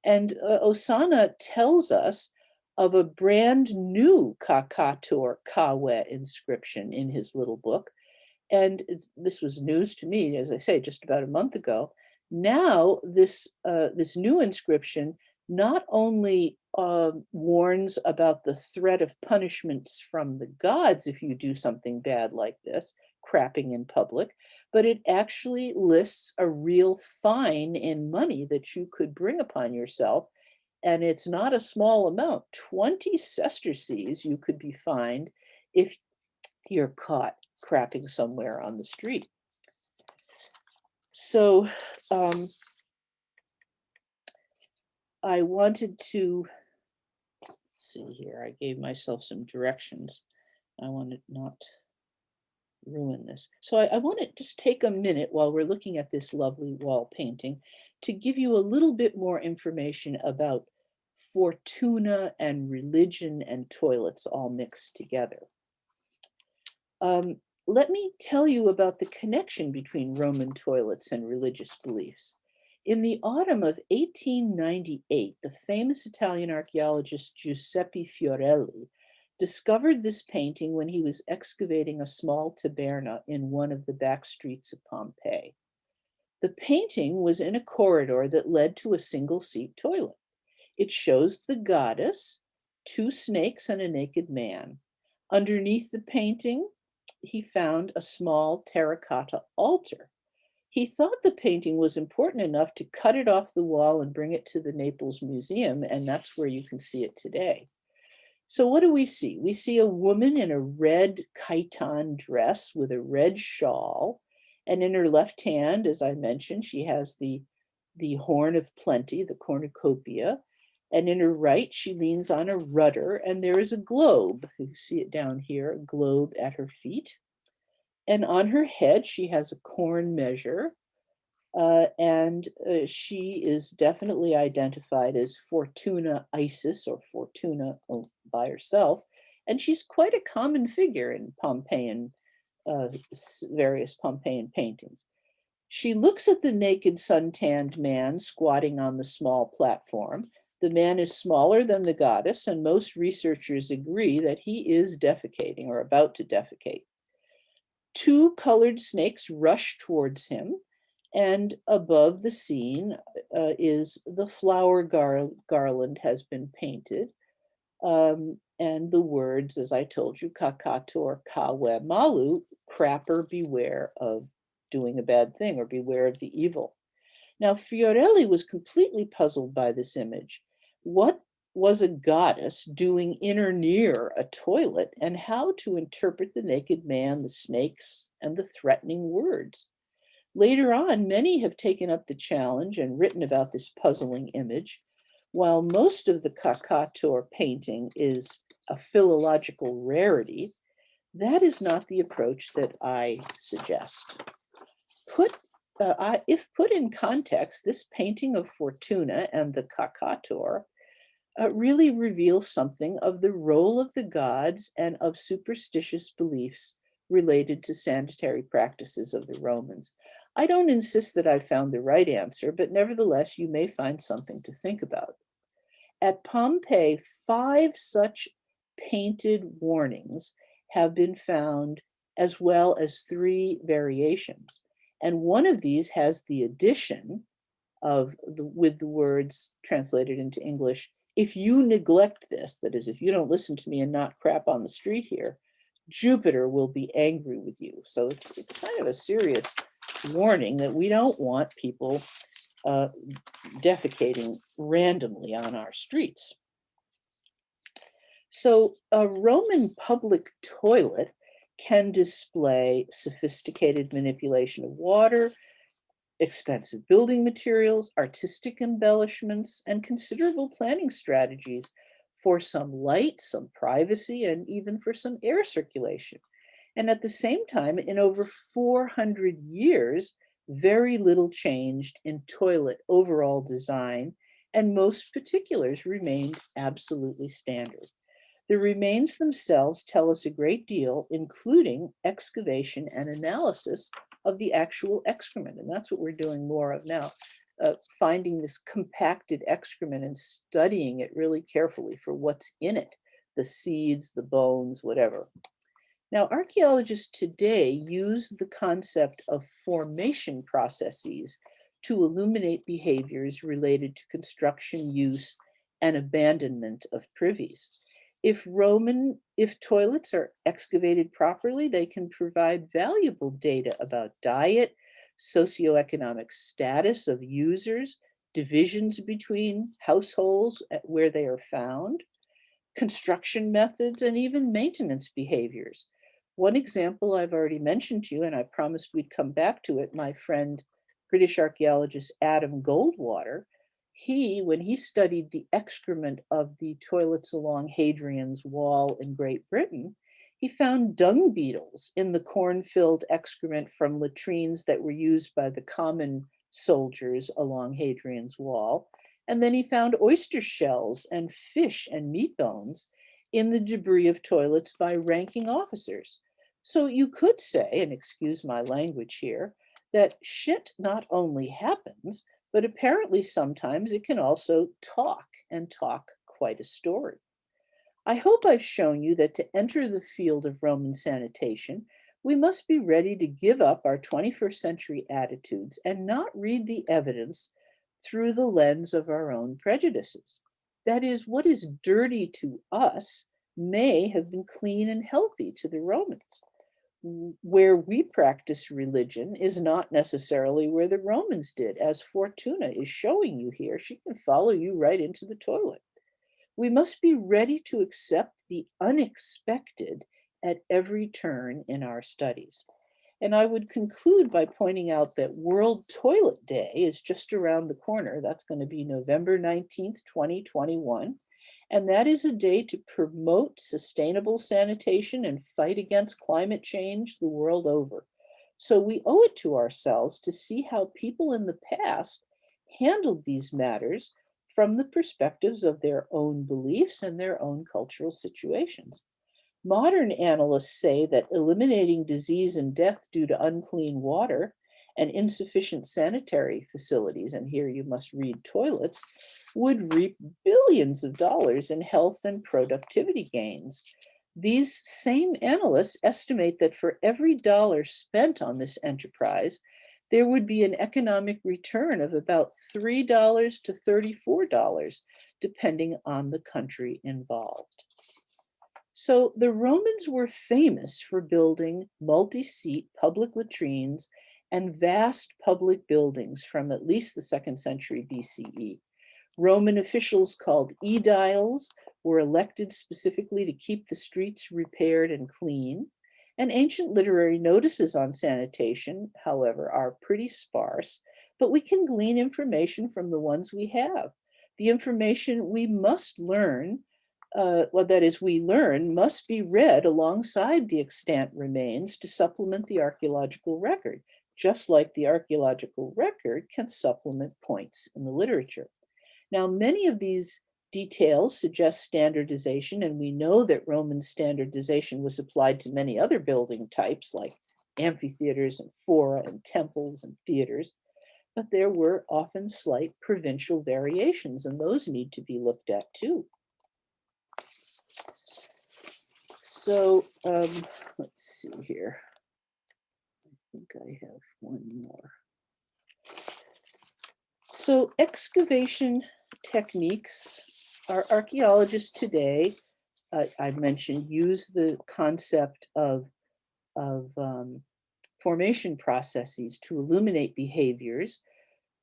And Ossana tells us of a brand new Kakatore Kawa inscription in his little book. And this was news to me, as I say, just about a month ago. Now, this new inscription not only warns about the threat of punishments from the gods if you do something bad like this, crapping in public, but it actually lists a real fine in money that you could bring upon yourself. And it's not a small amount. 20 sesterces you could be fined if you're caught crapping somewhere on the street. So I wanted to, let's see here, I gave myself some directions. I want to not ruin this. So I want to just take a minute while we're looking at this lovely wall painting to give you a little bit more information about Fortuna and religion and toilets all mixed together. Let me tell you about the connection between Roman toilets and religious beliefs. In the autumn of 1898, the famous Italian archaeologist Giuseppe Fiorelli discovered this painting when he was excavating a small taberna in one of the back streets of Pompeii. The painting was in a corridor that led to a single-seat toilet. It shows the goddess, two snakes, and a naked man. Underneath the painting, he found a small terracotta altar. He thought the painting was important enough to cut it off the wall and bring it to the Naples Museum, and that's where you can see it today. So what do we see? We see a woman in a red chiton dress with a red shawl, and in her left hand, as I mentioned, she has the horn of plenty, the cornucopia, and in her right, she leans on a rudder, and there is a globe. You see it down here, a globe at her feet. And on her head, she has a corn measure. And she is definitely identified as Fortuna Isis, or Fortuna by herself. And she's quite a common figure in Pompeian, various Pompeian paintings. She looks at the naked suntanned man squatting on the small platform. The man is smaller than the goddess, and most researchers agree that he is defecating or about to defecate. Two colored snakes rush towards him, and above the scene is the flower garland has been painted. And the words, as I told you, Kakatore, Kawa, Malu, crapper, beware of doing a bad thing or beware of the evil. Now, Fiorelli was completely puzzled by this image. What was a goddess doing in or near a toilet, and how to interpret the naked man, the snakes, and the threatening words? Later on, many have taken up the challenge and written about this puzzling image. While most of the Kakatore painting is a philological rarity, that is not the approach that I suggest. If put in context, this painting of Fortuna and the Kakatore really reveals something of the role of the gods and of superstitious beliefs related to sanitary practices of the Romans. I don't insist that I've found the right answer, but nevertheless, you may find something to think about. At Pompeii, 5 such painted warnings have been found, as well as 3 variations. And one of these has the addition of with the words translated into English, if you neglect this, that is, if you don't listen to me and not crap on the street here, Jupiter will be angry with you. So it's kind of a serious warning that we don't want people defecating randomly on our streets. So a Roman public toilet can display sophisticated manipulation of water, expensive building materials, artistic embellishments, and considerable planning strategies for some light, some privacy, and even for some air circulation. And at the same time, in over 400 years, very little changed in toilet overall design, and most particulars remained absolutely standard. The remains themselves tell us a great deal, including excavation and analysis of the actual excrement. And that's what we're doing more of now, finding this compacted excrement and studying it really carefully for what's in it, the seeds, the bones, whatever. Now, archaeologists today use the concept of formation processes to illuminate behaviors related to construction, use, and abandonment of privies. If toilets are excavated properly, they can provide valuable data about diet, socioeconomic status of users, divisions between households where they are found, construction methods, and even maintenance behaviors. One example I've already mentioned to you, and I promised we'd come back to it, my friend, British archaeologist Adam Goldwater, when he studied the excrement of the toilets along Hadrian's Wall in Great Britain, he found dung beetles in the corn-filled excrement from latrines that were used by the common soldiers along Hadrian's Wall. And then he found oyster shells and fish and meat bones in the debris of toilets by ranking officers. So you could say, and excuse my language here, that shit not only happens, but apparently sometimes it can also talk, and talk quite a story. I hope I've shown you that to enter the field of Roman sanitation, we must be ready to give up our 21st century attitudes and not read the evidence through the lens of our own prejudices. That is, what is dirty to us may have been clean and healthy to the Romans. Where we practice religion is not necessarily where the Romans did, as Fortuna is showing you here. She can follow you right into the toilet. We must be ready to accept the unexpected at every turn in our studies. And I would conclude by pointing out that World Toilet Day is just around the corner. That's going to be November 19th, 2021. And that is a day to promote sustainable sanitation and fight against climate change the world over. So we owe it to ourselves to see how people in the past handled these matters from the perspectives of their own beliefs and their own cultural situations. Modern analysts say that eliminating disease and death due to unclean water and insufficient sanitary facilities, and here you must read toilets, would reap billions of dollars in health and productivity gains. These same analysts estimate that for every dollar spent on this enterprise, there would be an economic return of about $3 to $34, depending on the country involved. So the Romans were famous for building multi-seat public latrines and vast public buildings from at least the 2nd century BCE. Roman officials called aediles were elected specifically to keep the streets repaired and clean. And ancient literary notices on sanitation, however, are pretty sparse, but we can glean information from the ones we have. The information we must learn, we learn, must be read alongside the extant remains to supplement the archaeological record, just like the archaeological record can supplement points in the literature. Now, many of these details suggest standardization, and we know that Roman standardization was applied to many other building types like amphitheaters and fora and temples and theaters, but there were often slight provincial variations, and those need to be looked at too. So let's see here. I think I have one more. So excavation techniques, our archaeologists today, I mentioned, use the concept of formation processes to illuminate behaviors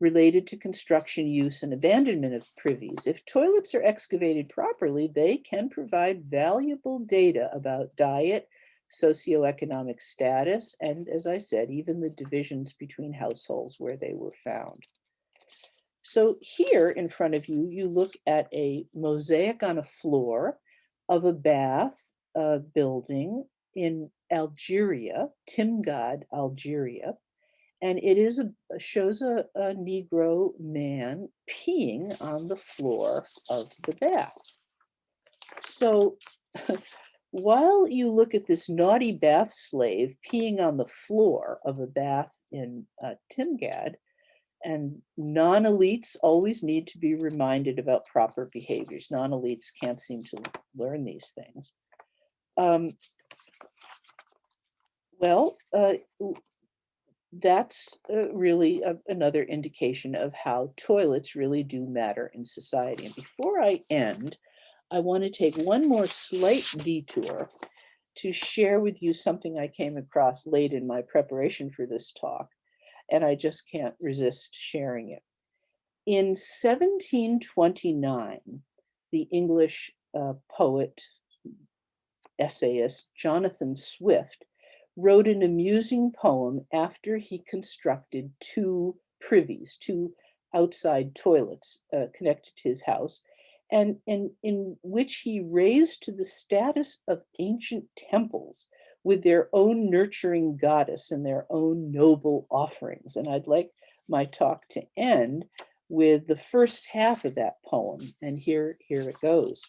related to construction use and abandonment of privies. If toilets are excavated properly, they can provide valuable data about diet, socioeconomic status, and as I said, even the divisions between households where they were found. So here in front of you, you look at a mosaic on a floor of a bath building in Algeria, Timgad, Algeria. And it is shows a Negro man peeing on the floor of the bath. So while you look at this naughty bath slave peeing on the floor of a bath in Timgad, and non-elites always need to be reminded about proper behaviors. Non-elites can't seem to learn these things. That's really another indication of how toilets really do matter in society. And before I end, I want to take one more slight detour to share with you something I came across late in my preparation for this talk, and I just can't resist sharing it. In 1729, the English poet, essayist Jonathan Swift wrote an amusing poem after he constructed two privies, two outside toilets connected to his house, and in which he raised to the status of ancient temples with their own nurturing goddess and their own noble offerings. And I'd like my talk to end with the first half of that poem, and here it goes.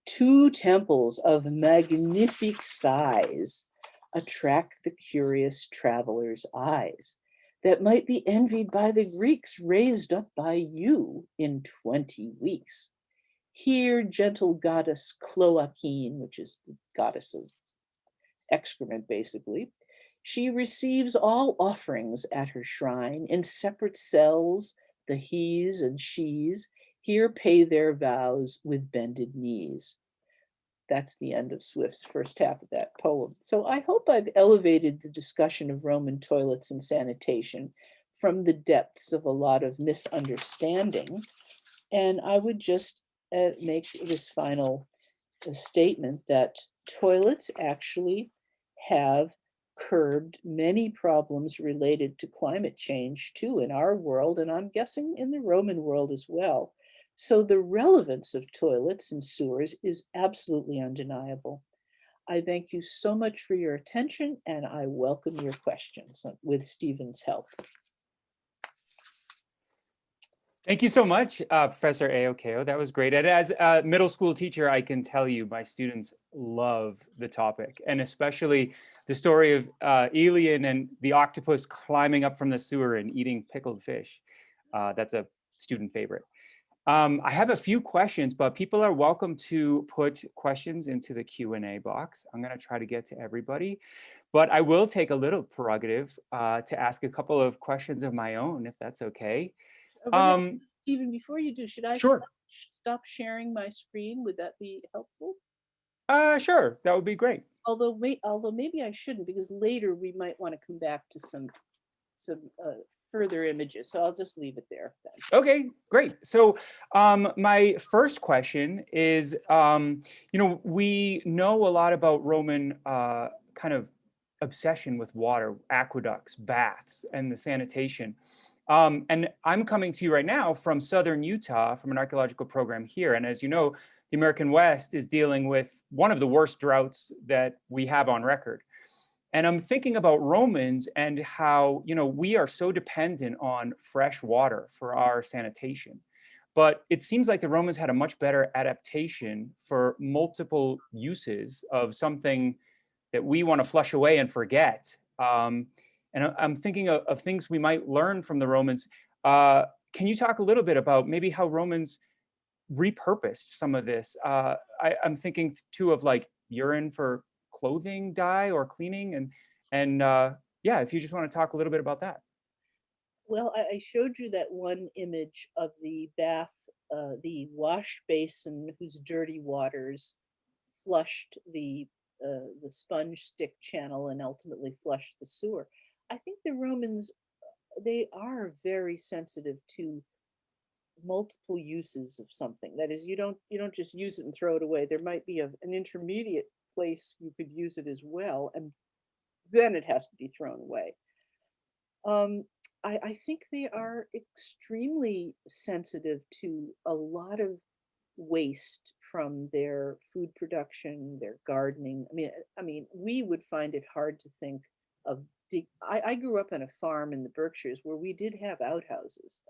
Two temples of magnific size attract the curious traveler's eyes, that might be envied by the Greeks, raised up by you in 20 weeks. Here, gentle goddess Cloacine, which is the goddess of excrement, basically, she receives all offerings at her shrine in separate cells. The he's and she's here pay their vows with bended knees. That's the end of Swift's first half of that poem. So I hope I've elevated the discussion of Roman toilets and sanitation from the depths of a lot of misunderstanding. And I would just make this final statement that toilets actually have curbed many problems related to climate change too in our world, and I'm guessing in the Roman world as well. So the relevance of toilets and sewers is absolutely undeniable. I thank you so much for your attention, and I welcome your questions with Stephen's help. Thank you so much, Professor Aokeo. That was great. And as a middle school teacher, I can tell you my students love the topic, and especially the story of Elian and the octopus climbing up from the sewer and eating pickled fish. That's a student favorite. I have a few questions, but people are welcome to put questions into the Q&A box. I'm going to try to get to everybody, but I will take a little prerogative to ask a couple of questions of my own, if that's okay. Stephen, before you do, should I Sure. stop sharing my screen? Would that be helpful? Sure, that would be great. Although maybe I shouldn't, because later we might want to come back to some further images. So I'll just leave it there then. Okay, great. So my first question is, we know a lot about Roman kind of obsession with water, aqueducts, baths, and the sanitation. And I'm coming to you right now from Southern Utah from an archaeological program here. And as you know, the American West is dealing with one of the worst droughts that we have on record. And I'm thinking about Romans and how, we are so dependent on fresh water for our sanitation. But it seems like the Romans had a much better adaptation for multiple uses of something that we want to flush away and forget. And I'm thinking of things we might learn from the Romans. Can you talk a little bit about maybe how Romans repurposed some of this? I'm thinking too of like urine for clothing dye or cleaning, and yeah, if you just want to talk a little bit about that. Well, I showed you that one image of the bath, the wash basin whose dirty waters flushed the sponge stick channel and ultimately flushed the sewer. I think the Romans, they are very sensitive to multiple uses of something. That is, you don't just use it and throw it away. There might be an intermediate place you could use it as well, and then it has to be thrown away. I think they are extremely sensitive to a lot of waste from their food production, their gardening. I mean, we would find it hard to think of. I grew up on a farm in the Berkshires where we did have outhouses.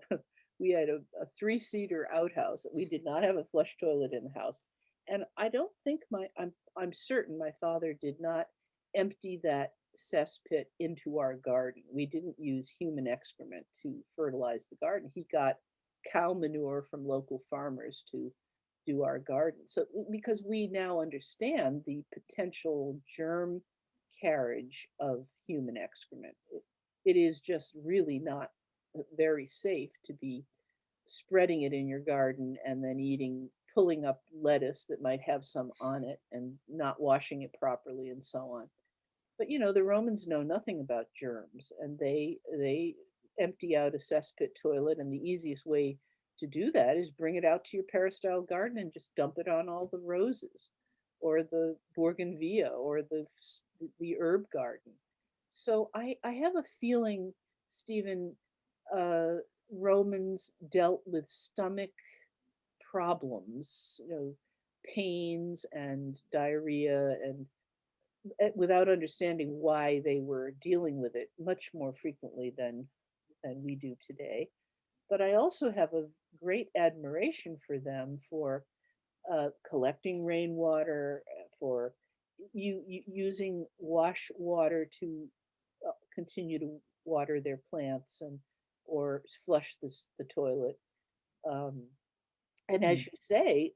We had a three-seater outhouse. We did not have a flush toilet in the house, and I don't think I'm certain my father did not empty that cesspit into our garden. We didn't use human excrement to fertilize the garden. He got cow manure from local farmers to do our garden. So because we now understand the potential germ carriage of human excrement, it is just really not very safe to be spreading it in your garden and then pulling up lettuce that might have some on it and not washing it properly and so on. But the Romans know nothing about germs, and they empty out a cesspit toilet, and the easiest way to do that is bring it out to your peristyle garden and just dump it on all the roses or the bougainvillea or the herb garden. So I have a feeling, Stephen, Romans dealt with stomach problems, pains and diarrhea, and without understanding why they were dealing with it much more frequently than we do today. But I also have a great admiration for them for collecting rainwater, for using wash water to continue to water their plants and or flush the toilet. Um, and as you say,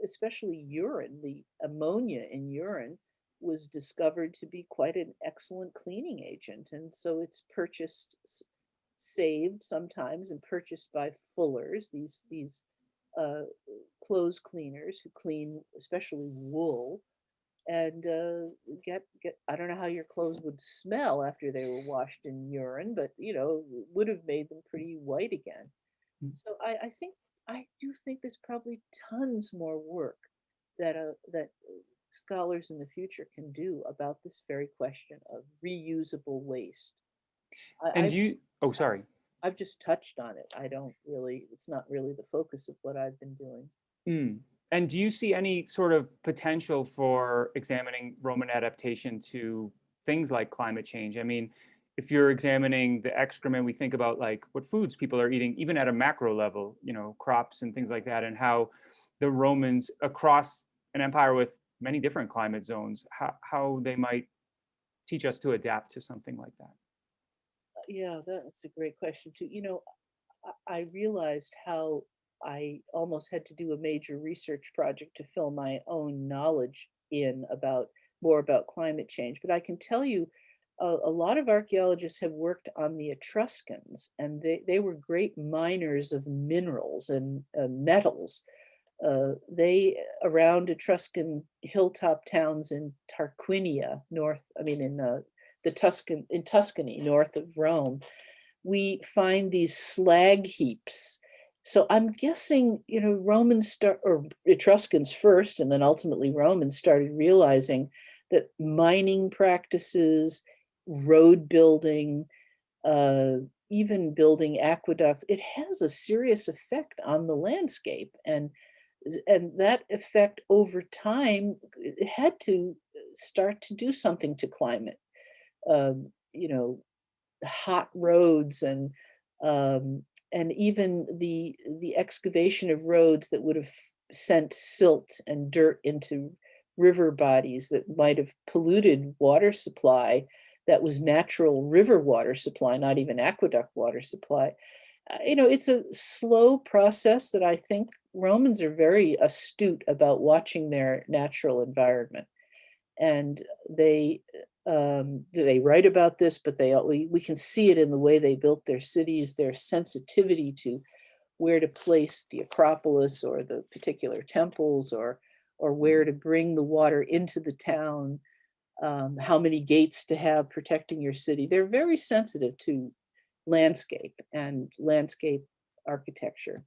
especially urine, the ammonia in urine was discovered to be quite an excellent cleaning agent. And so it's saved sometimes and purchased by fullers, these clothes cleaners who clean especially wool and get I don't know how your clothes would smell after they were washed in urine, but would have made them pretty white again. So I do think there's probably tons more work that scholars in the future can do about this very question of reusable waste. And I oh, sorry. I've just touched on it. I don't really, it's not really the focus of what I've been doing. Mm. And do you see any sort of potential for examining Roman adaptation to things like climate change? I mean, if you're examining the excrement, we think about like what foods people are eating, even at a macro level, you know, crops and things like that, and how the Romans across an empire with many different climate zones, how they might teach us to adapt to something like that. Yeah, that's a great question too. I realized how I almost had to do a major research project to fill my own knowledge in about more about climate change. But I can tell you, a lot of archaeologists have worked on the Etruscans, and they were great miners of minerals and metals. They around Etruscan hilltop towns in Tarquinia, north. I mean, in the Tuscany, north of Rome, we find these slag heaps. So I'm guessing, Romans or Etruscans first, and then ultimately Romans started realizing that mining practices, road building, uh, even building aqueducts, it has a serious effect on the landscape. And that effect over time it had to start to do something to climate. Um, you know, hot roads um, and even the excavation of roads that would have sent silt and dirt into river bodies that might have polluted water supply that was natural river water supply, not even aqueduct water supply. It's a slow process that I think Romans are very astute about watching their natural environment. And they write about this, but we can see it in the way they built their cities, their sensitivity to where to place the Acropolis or the particular temples, or where to bring the water into the town, how many gates to have protecting your city. They're very sensitive to landscape and landscape architecture.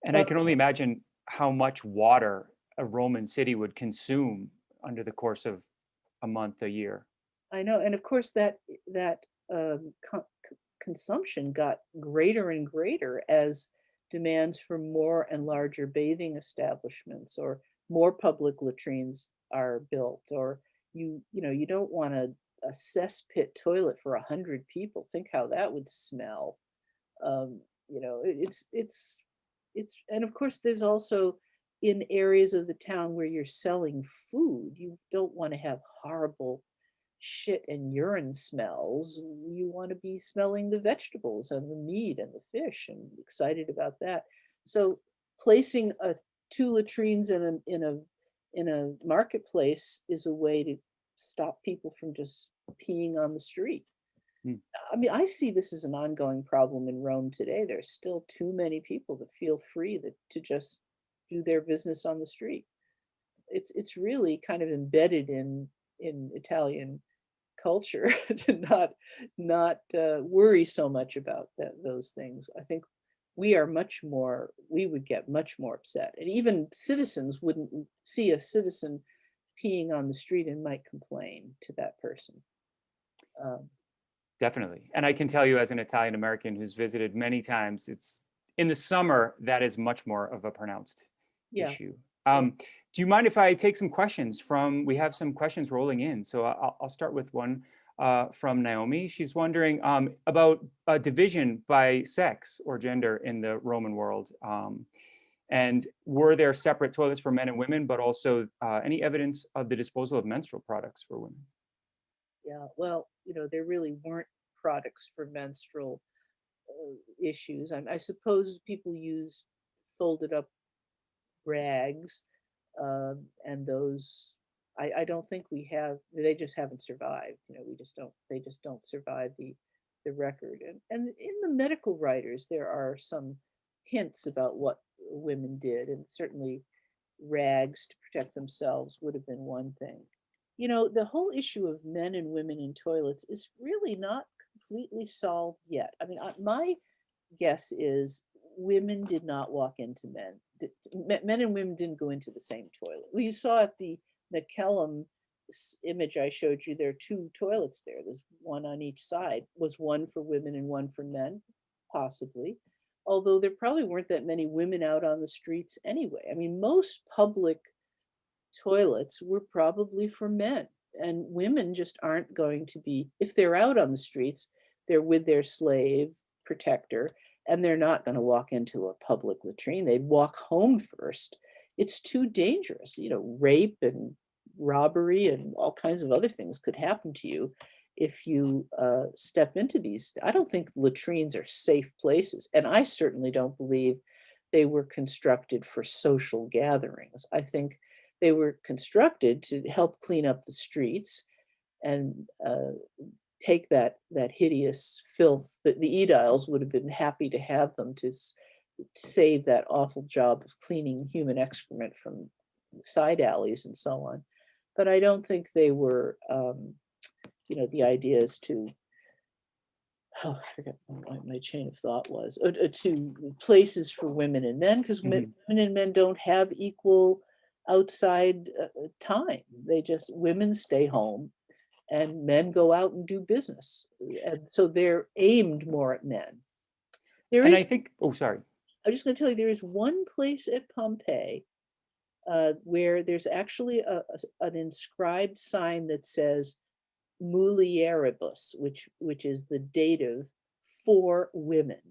And I can only imagine how much water a Roman city would consume under the course of a month, a year. I know, and of course that consumption got greater and greater as demands for more and larger bathing establishments or more public latrines are built, or you don't want a cesspit toilet for 100 people. Think how that would smell. Um, it's and of course there's also in areas of the town where you're selling food, you don't want to have horrible shit and urine smells. You want to be smelling the vegetables and the meat and the fish and excited about that. So placing two latrines in a marketplace is a way to stop people from just peeing on the street. Hmm. I mean, I see this as an ongoing problem in Rome today. There's still too many people that feel free to just do their business on the street. It's really kind of embedded in Italian culture to not worry so much about those things. I think we would get much more upset, and even citizens wouldn't see a citizen peeing on the street and might complain to that person. Um, Definitely. And I can tell you as an Italian American who's visited many times, it's in the summer that is much more of a pronounced yeah, issue. yeah. Do you mind if I take some questions we have some questions rolling in. So I'll start with one from Naomi. She's wondering about a division by sex or gender in the Roman world. And were there separate toilets for men and women, but also any evidence of the disposal of menstrual products for women? Yeah, well, there really weren't products for menstrual issues. I suppose people used folded up rags, and those. I don't think we have. They just haven't survived. We just don't. They just don't survive the record. And in the medical writers, there are some hints about what women did, and certainly rags to protect themselves would have been one thing. The whole issue of men and women in toilets is really not completely solved yet. I mean, my guess is women did not walk into men. Men and women didn't go into the same toilet. Well, you saw at the McKellum image I showed you, there are two toilets there. There's one on each side. Was one for women and one for men? Possibly. Although there probably weren't that many women out on the streets anyway. I mean, most public toilets were probably for men, and women just aren't going to be, if they're out on the streets, they're with their slave protector, and they're not going to walk into a public latrine. They'd walk home first. It's too dangerous. You know, rape and robbery and all kinds of other things could happen to you if you step into these. I don't think latrines are safe places, and I certainly don't believe they were constructed for social gatherings. I think they were constructed to help clean up the streets and take that hideous filth. The ediles would have been happy to have them to save that awful job of cleaning human excrement from side alleys and so on. But I don't think they were, you know, the idea is to, oh, I forgot what my chain of thought was, to places for women and men, because women and men don't have equal outside time. They just, women stay home and men go out and do business. And so they're aimed more at men. There And is, I think, oh, sorry. I'm just going to tell you, there is one place at Pompeii where there's actually an inscribed sign that says mulieribus, which is the dative for women.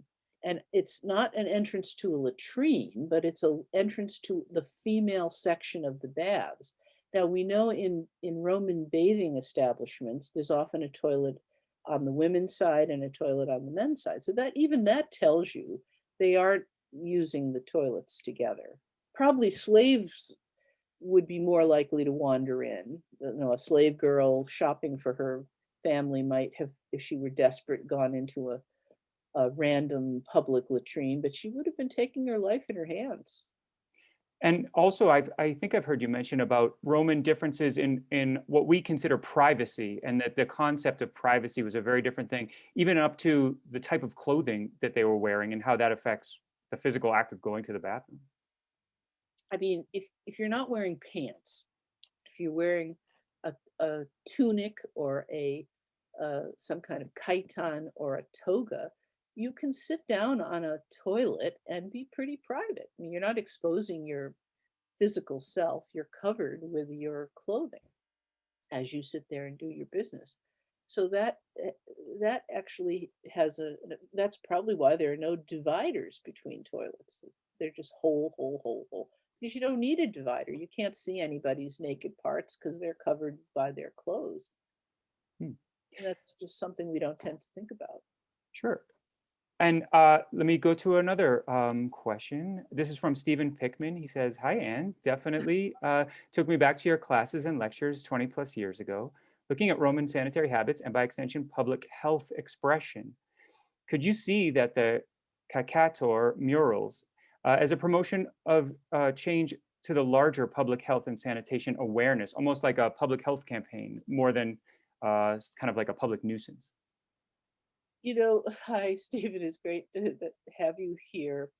And it's not an entrance to a latrine, but it's an entrance to the female section of the baths. Now, we know in Roman bathing establishments, there's often a toilet on the women's side and a toilet on the men's side. So that, even that tells you they aren't using the toilets together. Probably slaves would be more likely to wander in. You know, a slave girl shopping for her family might have, if she were desperate, gone into a random public latrine, but she would have been taking her life in her hands. And also, I think I've heard you mention about Roman differences in what we consider privacy, and that the concept of privacy was a very different thing, even up to the type of clothing that they were wearing and how that affects the physical act of going to the bathroom. I mean, if you're not wearing pants, if you're wearing a tunic or a some kind of chiton or a toga, you can sit down on a toilet and be pretty private. I mean, you're not exposing your physical self. You're covered with your clothing as you sit there and do your business. So that actually has that's probably why there are no dividers between toilets. They're just hole. Because you don't need a divider. You can't see anybody's naked parts because they're covered by their clothes. Hmm. And that's just something we don't tend to think about. Sure. And let me go to another question. This is from Stephen Pickman. He says, "Hi, Anne. Definitely took me back to your classes and lectures 20 plus years ago, looking at Roman sanitary habits and by extension, public health expression. Could you see that the Kakatore murals as a promotion of change to the larger public health and sanitation awareness, almost like a public health campaign, more than kind of like a public nuisance?" You know, hi, Stephen. It's great to have you here.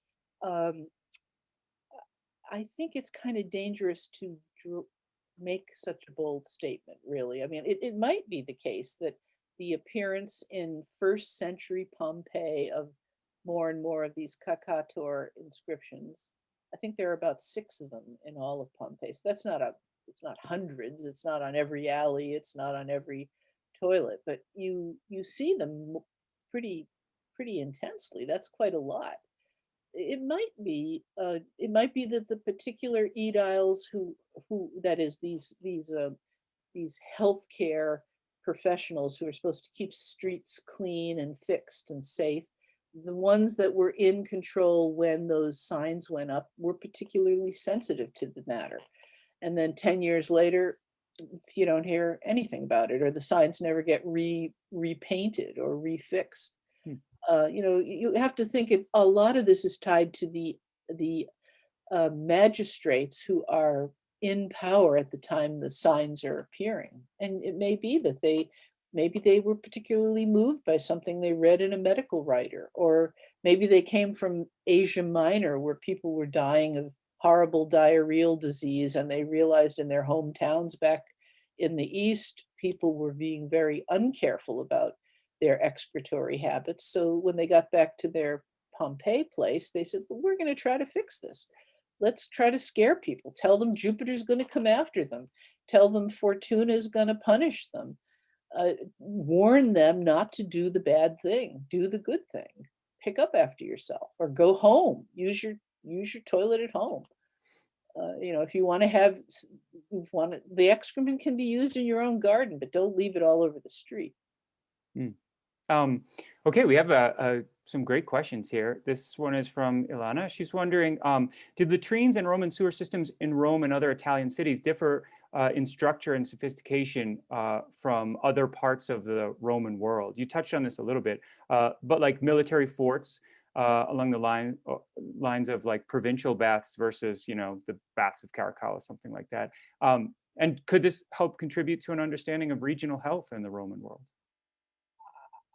Um, I think it's kind of dangerous to make such a bold statement, really. I mean, it might be the case that the appearance in first century Pompeii of more and more of these Kakatore inscriptions, I think there are about 6 of them in all of Pompeii. So that's not it's not hundreds, it's not on every alley, it's not on every toilet, but you see them pretty intensely. That's quite a lot. It might be that the particular ediles who that is these healthcare professionals who are supposed to keep streets clean and fixed and safe, the ones that were in control when those signs went up were particularly sensitive to the matter. And then 10 years later, you don't hear anything about it, or the signs never get repainted or refixed. You know, you have to think a lot of this is tied to the magistrates who are in power at the time the signs are appearing. And it may be that maybe they were particularly moved by something they read in a medical writer, or maybe they came from Asia Minor where people were dying of horrible diarrheal disease and they realized in their hometowns back in the East, people were being very uncareful about their excretory habits. So when they got back to their Pompeii place, they said, well, we're going to try to fix this. Let's try to scare people. Tell them Jupiter's going to come after them. Tell them Fortuna is going to punish them. Warn them not to do the bad thing. Do the good thing. Pick up after yourself, or go home. Use your toilet at home. If you want to have, the excrement can be used in your own garden, but don't leave it all over the street. Mm. Okay, we have some great questions here. This one is from Ilana. She's wondering, did latrines and Roman sewer systems in Rome and other Italian cities differ in structure and sophistication from other parts of the Roman world? You touched on this a little bit, but like military forts along the lines of like provincial baths versus, the baths of Caracalla, something like that. And could this help contribute to an understanding of regional health in the Roman world?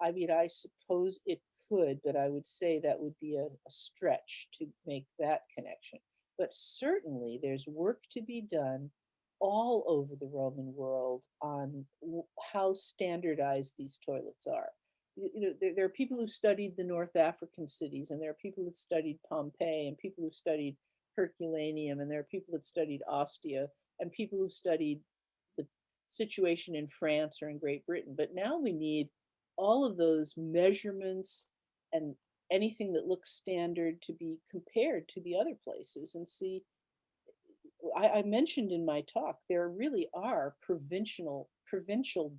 I mean, I suppose it could, but I would say that would be a stretch to make that connection. But certainly there's work to be done all over the Roman world on how standardized these toilets are. There are people who studied the North African cities, and there are people who studied Pompeii, and people who studied Herculaneum, and there are people that studied Ostia, and people who studied the situation in France or in Great Britain. But now we need all of those measurements and anything that looks standard to be compared to the other places and see. I mentioned in my talk, there really are provincial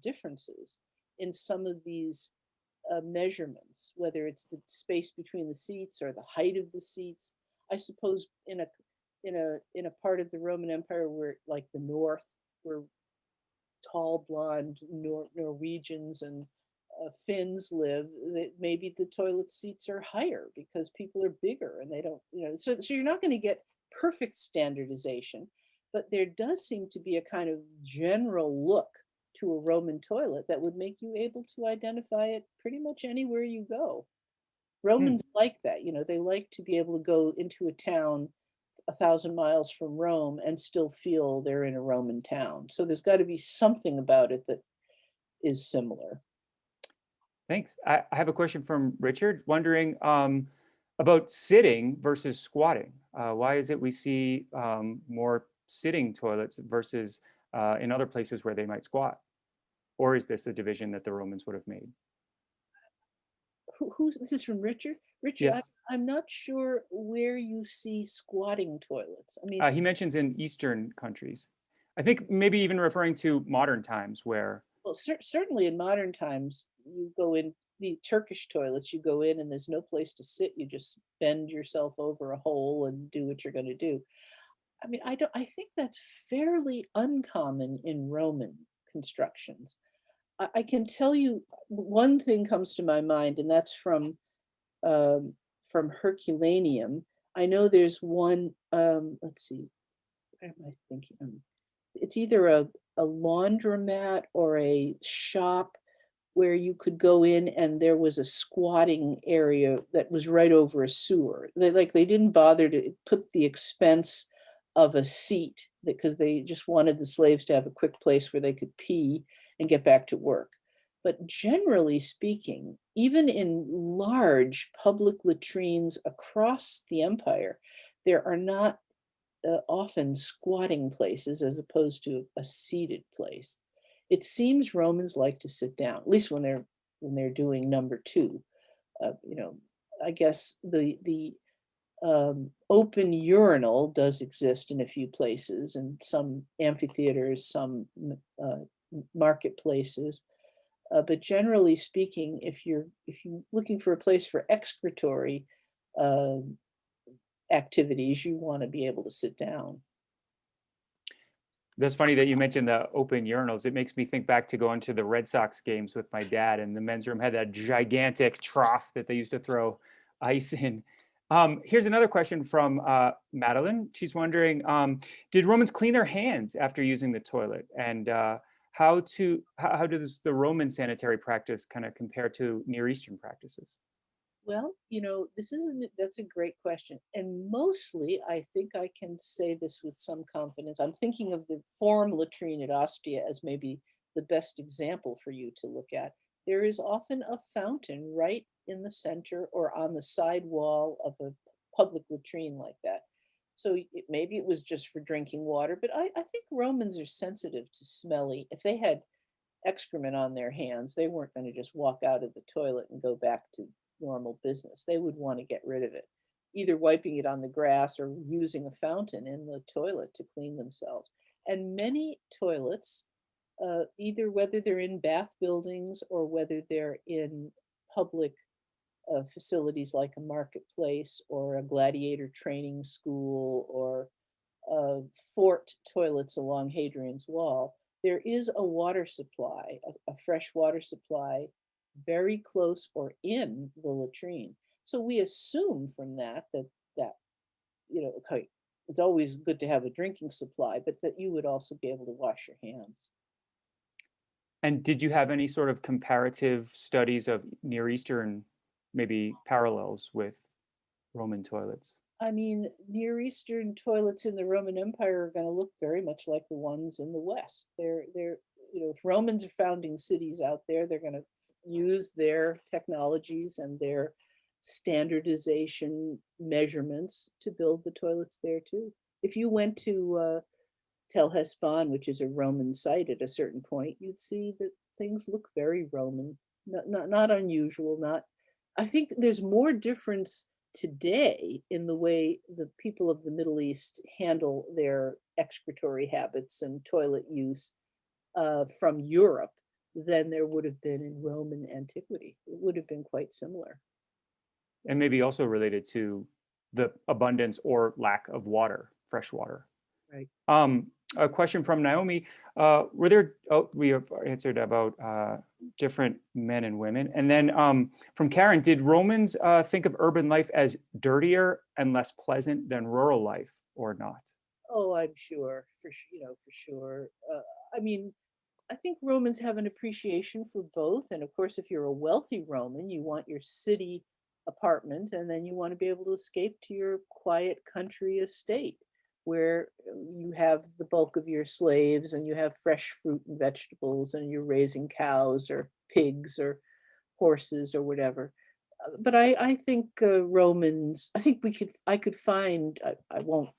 differences in some of these measurements, whether it's the space between the seats or the height of the seats. I suppose in a part of the Roman Empire where, like the north, where tall blonde Norwegians and Finns live, that maybe the toilet seats are higher because people are bigger and they don't, so you're not going to get perfect standardization, but there does seem to be a kind of general look to a Roman toilet that would make you able to identify it pretty much anywhere you go. Romans like that, they like to be able to go into a town 1,000 miles from Rome and still feel they're in a Roman town. So there's got to be something about it that is similar. Thanks. I have a question from Richard, wondering about sitting versus squatting. Why is it we see more sitting toilets versus in other places where they might squat? Or is this a division that the Romans would have made? This is from Richard? Richard, Yes. I'm not sure where you see squatting toilets. I mean, He mentions in Eastern countries. I think maybe even referring to modern times where. Well, certainly in modern times, you go in the Turkish toilets, you go in and there's no place to sit. You just bend yourself over a hole and do what you're going to do. I mean, I think that's fairly uncommon in Roman constructions. I can tell you one thing comes to my mind, and that's from Herculaneum. I know there's one, let's see, what am I thinking? It's either a laundromat or a shop where you could go in and there was a squatting area that was right over a sewer. They didn't bother to put the expense of a seat because they just wanted the slaves to have a quick place where they could pee and get back to work. But generally speaking, even in large public latrines across the empire, there are not often squatting places as opposed to a seated place. It seems Romans like to sit down, at least when they're doing number two. I guess the open urinal does exist in a few places, and some amphitheaters, some marketplaces. But generally speaking, if you're looking for a place for excretory activities, you want to be able to sit down. That's funny that you mentioned the open urinals. It makes me think back to going to the Red Sox games with my dad, and the men's room had that gigantic trough that they used to throw ice in. Here's another question from Madeline. She's wondering, did Romans clean their hands after using the toilet? And how does the Roman sanitary practice kind of compare to Near Eastern practices? Well, that's a great question. And mostly, I think I can say this with some confidence. I'm thinking of the Forum latrine at Ostia as maybe the best example for you to look at. There is often a fountain right in the center or on the side wall of a public latrine like that. So maybe it was just for drinking water, but I think Romans are sensitive to smelly. If they had excrement on their hands, they weren't going to just walk out of the toilet and go back to normal business. They would want to get rid of it, either wiping it on the grass or using a fountain in the toilet to clean themselves. And many toilets, either whether they're in bath buildings or whether they're in public facilities like a marketplace or a gladiator training school or fort toilets along Hadrian's Wall, there is a water supply, a fresh water supply very close or in the latrine. So we assume from that, okay, it's always good to have a drinking supply, but that you would also be able to wash your hands. And did you have any sort of comparative studies of Near Eastern, maybe parallels with Roman toilets? I mean, Near Eastern toilets in the Roman Empire are going to look very much like the ones in the West. If Romans are founding cities out there, they're going to use their technologies and their standardization measurements to build the toilets there too. If you went to Tel Hespan, which is a Roman site at a certain point, you'd see that things look very Roman, not unusual, not, I think there's more difference today in the way the people of the Middle East handle their excretory habits and toilet use from Europe than there would have been in Roman antiquity. It would have been quite similar. And maybe also related to the abundance or lack of water, fresh water. Right. A question from Naomi, we have answered about different men and women. And then from Karen, did Romans think of urban life as dirtier and less pleasant than rural life or not? Oh, I'm sure, for sure. I mean, I think Romans have an appreciation for both. And of course, if you're a wealthy Roman, you want your city apartment, and then you want to be able to escape to your quiet country estate where you have the bulk of your slaves and you have fresh fruit and vegetables and you're raising cows or pigs or horses or whatever. But I think Romans, I could find, I won't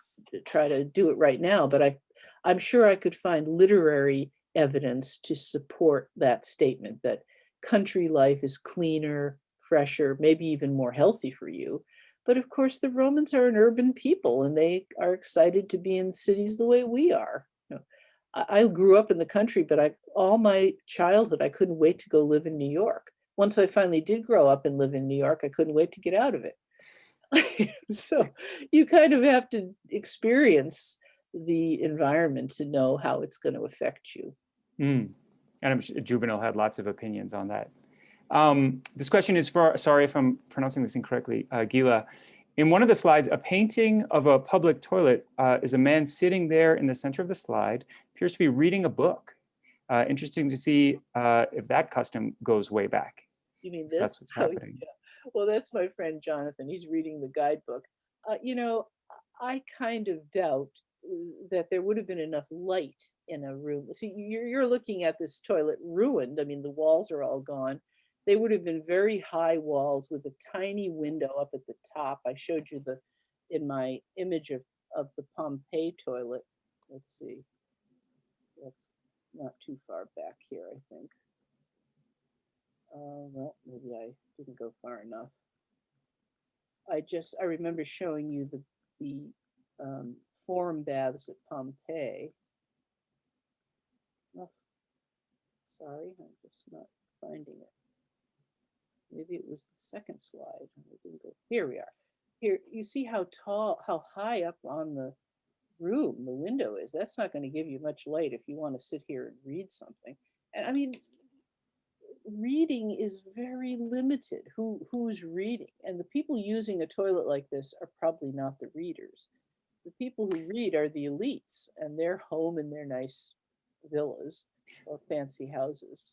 try to do it right now, but I'm sure I could find literary evidence to support that statement that country life is cleaner, fresher, maybe even more healthy for you. But of course, the Romans are an urban people and they are excited to be in cities the way we are. I grew up in the country, but all my childhood, I couldn't wait to go live in New York. Once I finally did grow up and live in New York, I couldn't wait to get out of it. So you kind of have to experience the environment to know how it's going to affect you. And I'm sure Juvenal had lots of opinions on that. This question is sorry if I'm pronouncing this incorrectly, Gila. In one of the slides, a painting of a public toilet is a man sitting there in the center of the slide, appears to be reading a book. Interesting to see if that custom goes way back. You mean this? That's what's happening. Yeah. Well, that's my friend Jonathan. He's reading the guidebook. I kind of doubt that there would have been enough light in a room. See, you're looking at this toilet ruined. I mean, the walls are all gone. They would have been very high walls with a tiny window up at the top. I showed you in my image of the Pompeii toilet. Let's see. That's not too far back here, I think. Well, maybe I didn't go far enough. I remember showing you the forum baths at Pompeii. Oh, sorry, I'm just not finding it. Maybe it was the second slide. Here we are. Here, you see how high up on the room the window is. That's not going to give you much light if you want to sit here and read something. And I mean, reading is very limited. Who's reading? And the people using a toilet like this are probably not the readers. The people who read are the elites, and they're home in their nice villas or fancy houses.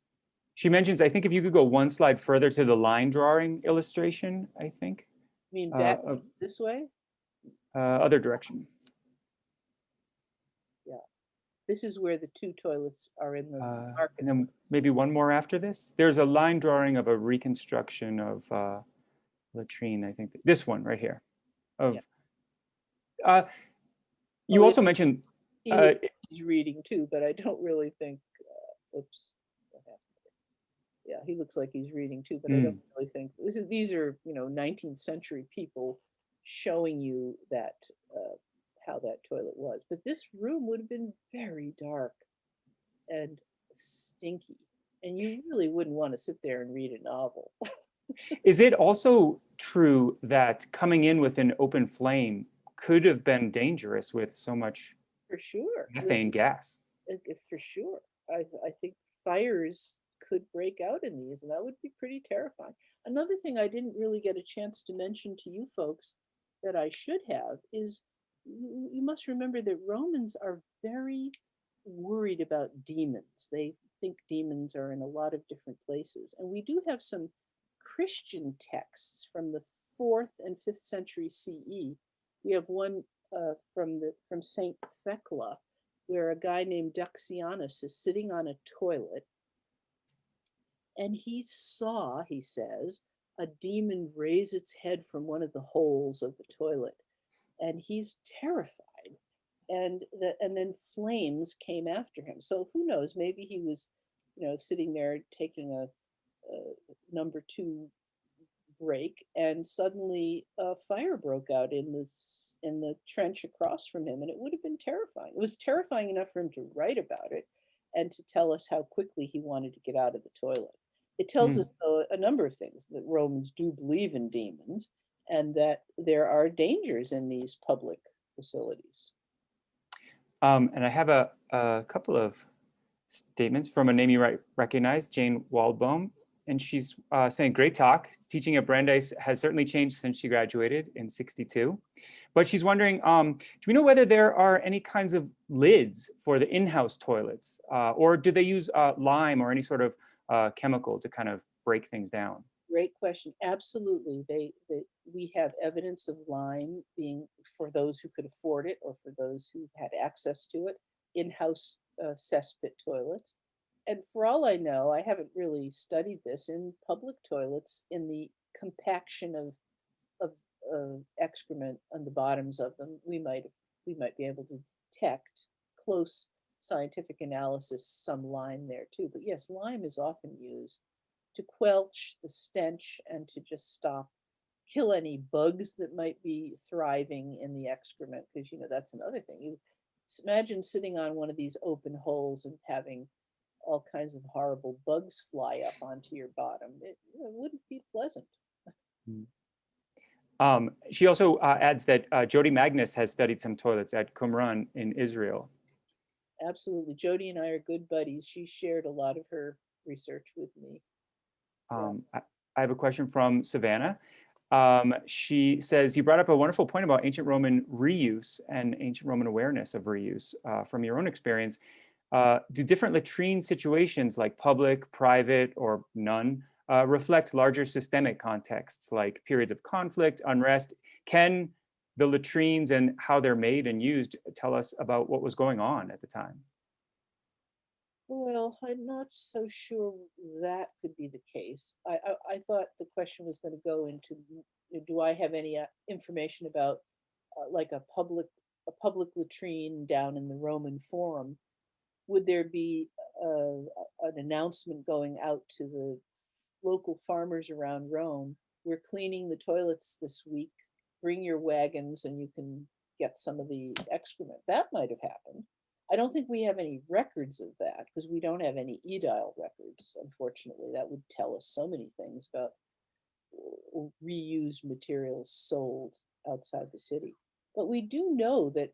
She mentions, I think if you could go one slide further to the line drawing illustration, I think, I mean, back this way? other direction. Yeah. This is where the two toilets are in the market. And then maybe one more after this. There's a line drawing of a reconstruction of latrine, I think. This one right here. Of you also mentioned he's reading too, but I don't really think. Oops. Yeah, he looks like he's reading too, but I don't really think these are 19th century people showing you that how that toilet was. But this room would have been very dark and stinky, and you really wouldn't want to sit there and read a novel. Is it also true that coming in with an open flame could have been dangerous with so much for sure methane gas? For sure. I think fires could break out in these, and that would be pretty terrifying. Another thing I didn't really get a chance to mention to you folks that I should have is you must remember that Romans are very worried about demons. They think demons are in a lot of different places. And we do have some Christian texts from the 4th and 5th century CE. We have one from Saint Thecla, where a guy named Duxianus is sitting on a toilet, and he saw, he says, a demon raise its head from one of the holes of the toilet, and he's terrified. And then flames came after him. So who knows? Maybe he was, sitting there taking a number 2 break, and suddenly a fire broke out in the trench across from him, and it would have been terrifying. It was terrifying enough for him to write about it and to tell us how quickly he wanted to get out of the toilet. It tells us a number of things, that Romans do believe in demons and that there are dangers in these public facilities. And I have a couple of statements from a name you recognize, Jane Waldbaum. And she's saying, great talk. Teaching at Brandeis has certainly changed since she graduated in '62. But she's wondering, do we know whether there are any kinds of lids for the in-house toilets? Or do they use lime or any sort of chemical to kind of break things down? Great question. Absolutely. We have evidence of lime being, for those who could afford it or for those who had access to it, in-house cesspit toilets. And for all I know, I haven't really studied this, in public toilets, in the compaction of excrement on the bottoms of them, we might be able to detect close scientific analysis some lime there too. But yes, lime is often used to quelch the stench and to just kill any bugs that might be thriving in the excrement, because that's another thing. You imagine sitting on one of these open holes and having all kinds of horrible bugs fly up onto your bottom. It wouldn't be pleasant. She also adds that Jody Magnus has studied some toilets at Qumran in Israel. Absolutely. Jody and I are good buddies. She shared a lot of her research with me. I have a question from Savannah. She says, you brought up a wonderful point about ancient Roman reuse and ancient Roman awareness of reuse. From your own experience, do different latrine situations, like public, private, or none, reflect larger systemic contexts like periods of conflict, unrest? Can the latrines and how they're made and used tell us about what was going on at the time? Well, I'm not so sure that could be the case. I thought the question was going to go into, do I have any information about like a public latrine down in the Roman Forum? Would there be an announcement going out to the local farmers around Rome? We're cleaning the toilets this week. Bring your wagons and you can get some of the excrement. That might have happened. I don't think we have any records of that because we don't have any edile records, unfortunately. That would tell us so many things about reused materials sold outside the city. But we do know that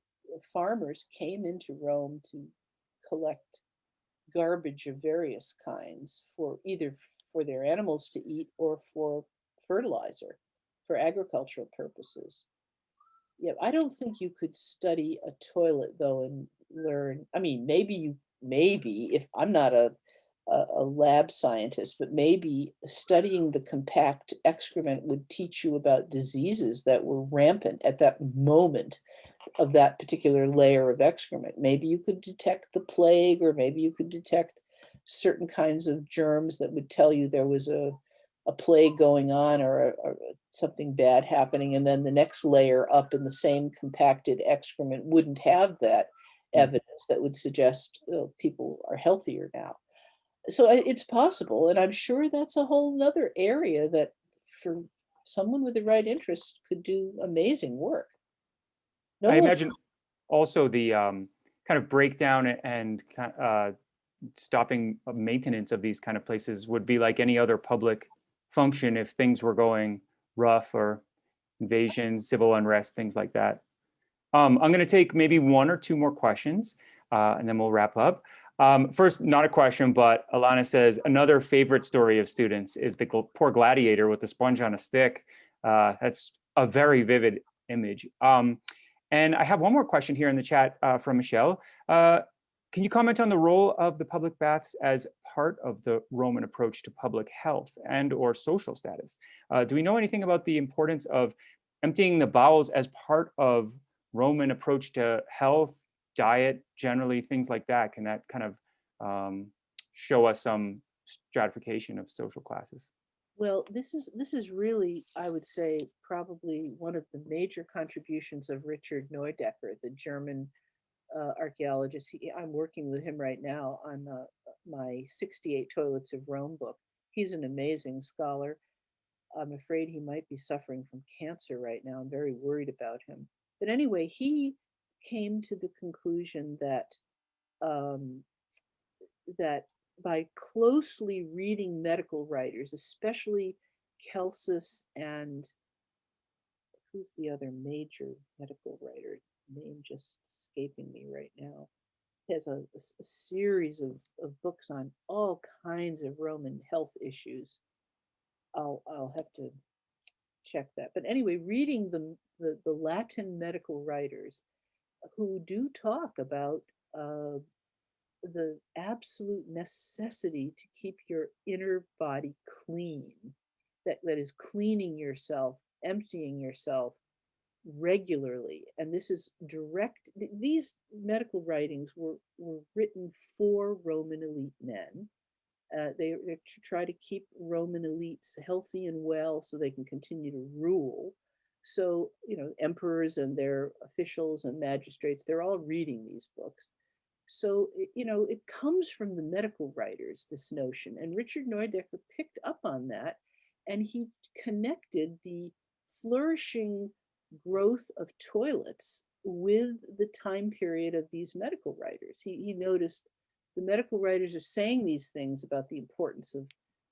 farmers came into Rome to collect garbage of various kinds for either for their animals to eat or for fertilizer, for agricultural purposes. Yeah, I don't think you could study a toilet though and learn. I mean, maybe if I'm not a a lab scientist, but maybe studying the compact excrement would teach you about diseases that were rampant at that moment of that particular layer of excrement. Maybe you could detect the plague, or maybe you could detect certain kinds of germs that would tell you there was a plague going on, or something bad happening. And then the next layer up in the same compacted excrement wouldn't have that evidence that would suggest people are healthier now. So it's possible. And I'm sure that's a whole nother area that for someone with the right interest could do amazing work. No I one, imagine also the kind of breakdown and stopping of maintenance of these kind of places would be like any other public function if things were going rough, or invasions, civil unrest, things like that. I'm going to take maybe one or two more questions, and then we'll wrap up. First, not a question, but Alana says, another favorite story of students is the poor gladiator with the sponge on a stick. That's a very vivid image. And I have one more question here in the chat from Michelle. Can you comment on the role of the public baths as part of the Roman approach to public health and or social status? Do we know anything about the importance of emptying the bowels as part of Roman approach to health, diet, generally, things like that? Can that kind of show us some stratification of social classes? well, this is really, I would say, probably one of the major contributions of Richard Neudecker, the German archaeologist. I'm working with him right now on my 68 Toilets of Rome book. He's an amazing scholar. I'm afraid he might be suffering from cancer right now. I'm very worried about him. But anyway, he came to the conclusion um, that by closely reading medical writers, especially Celsus and who's the other major medical writer? Name just escaping me right now. He has a series of books on all kinds of Roman health issues. I'll have to check that. But anyway, reading the Latin medical writers who do talk about the absolute necessity to keep your inner body clean, that is cleaning yourself, emptying yourself regularly. And this is direct, these medical writings were written for Roman elite men. They're to try to keep Roman elites healthy and well so they can continue to rule. So, emperors and their officials and magistrates, they're all reading these books. So, it comes from the medical writers, this notion. And Richard Neudecker picked up on that, and he connected the flourishing growth of toilets with the time period of these medical writers. He noticed the medical writers are saying these things about the importance of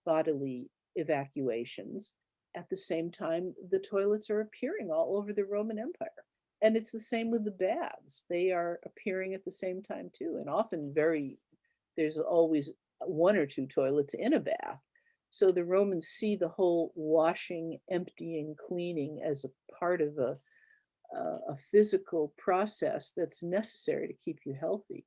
bodily evacuations. At the same time, the toilets are appearing all over the Roman Empire. And it's the same with the baths. They are appearing at the same time too. And often there's always one or two toilets in a bath. So the Romans see the whole washing, emptying, cleaning as a part of a physical process that's necessary to keep you healthy.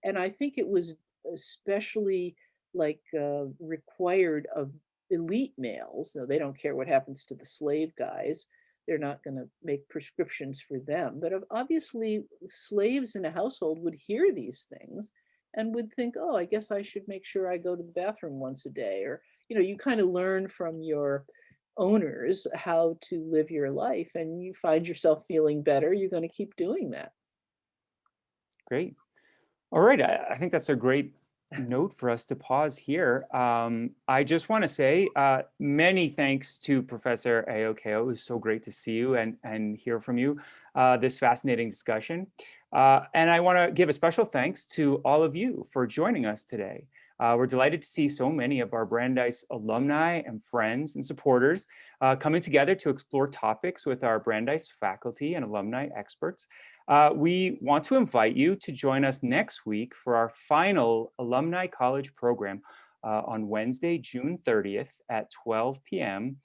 And I think it was especially required of elite males. So they don't care what happens to the slave guys. They're not going to make prescriptions for them. But obviously, slaves in a household would hear these things and would think, oh, I guess I should make sure I go to the bathroom once a day. Or, you kind of learn from your owners how to live your life, and you find yourself feeling better, you're going to keep doing that. Great. All right, I think that's a great note for us to pause here. I just want to say many thanks to Professor Aokeo. It was so great to see you and hear from you this fascinating discussion. And I want to give a special thanks to all of you for joining us today. We're delighted to see so many of our Brandeis alumni and friends and supporters coming together to explore topics with our Brandeis faculty and alumni experts. We want to invite you to join us next week for our final Alumni College program on Wednesday, June 30th at 12 p.m.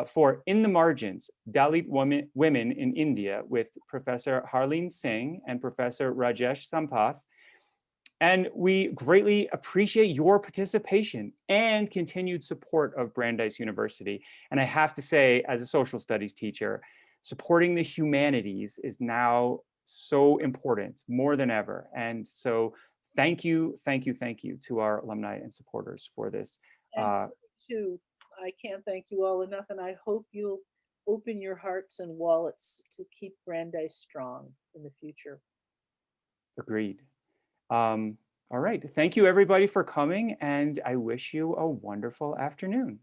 For In the Margins, Dalit Women in India with Professor Harleen Singh and Professor Rajesh Sampath. And we greatly appreciate your participation and continued support of Brandeis University. And I have to say, as a social studies teacher, supporting the humanities is now so important, more than ever. And so thank you, thank you, thank you to our alumni and supporters for this. And too, I can't thank you all enough, and I hope you'll open your hearts and wallets to keep Brandeis strong in the future. Agreed. All right. Thank you, everybody, for coming, and I wish you a wonderful afternoon.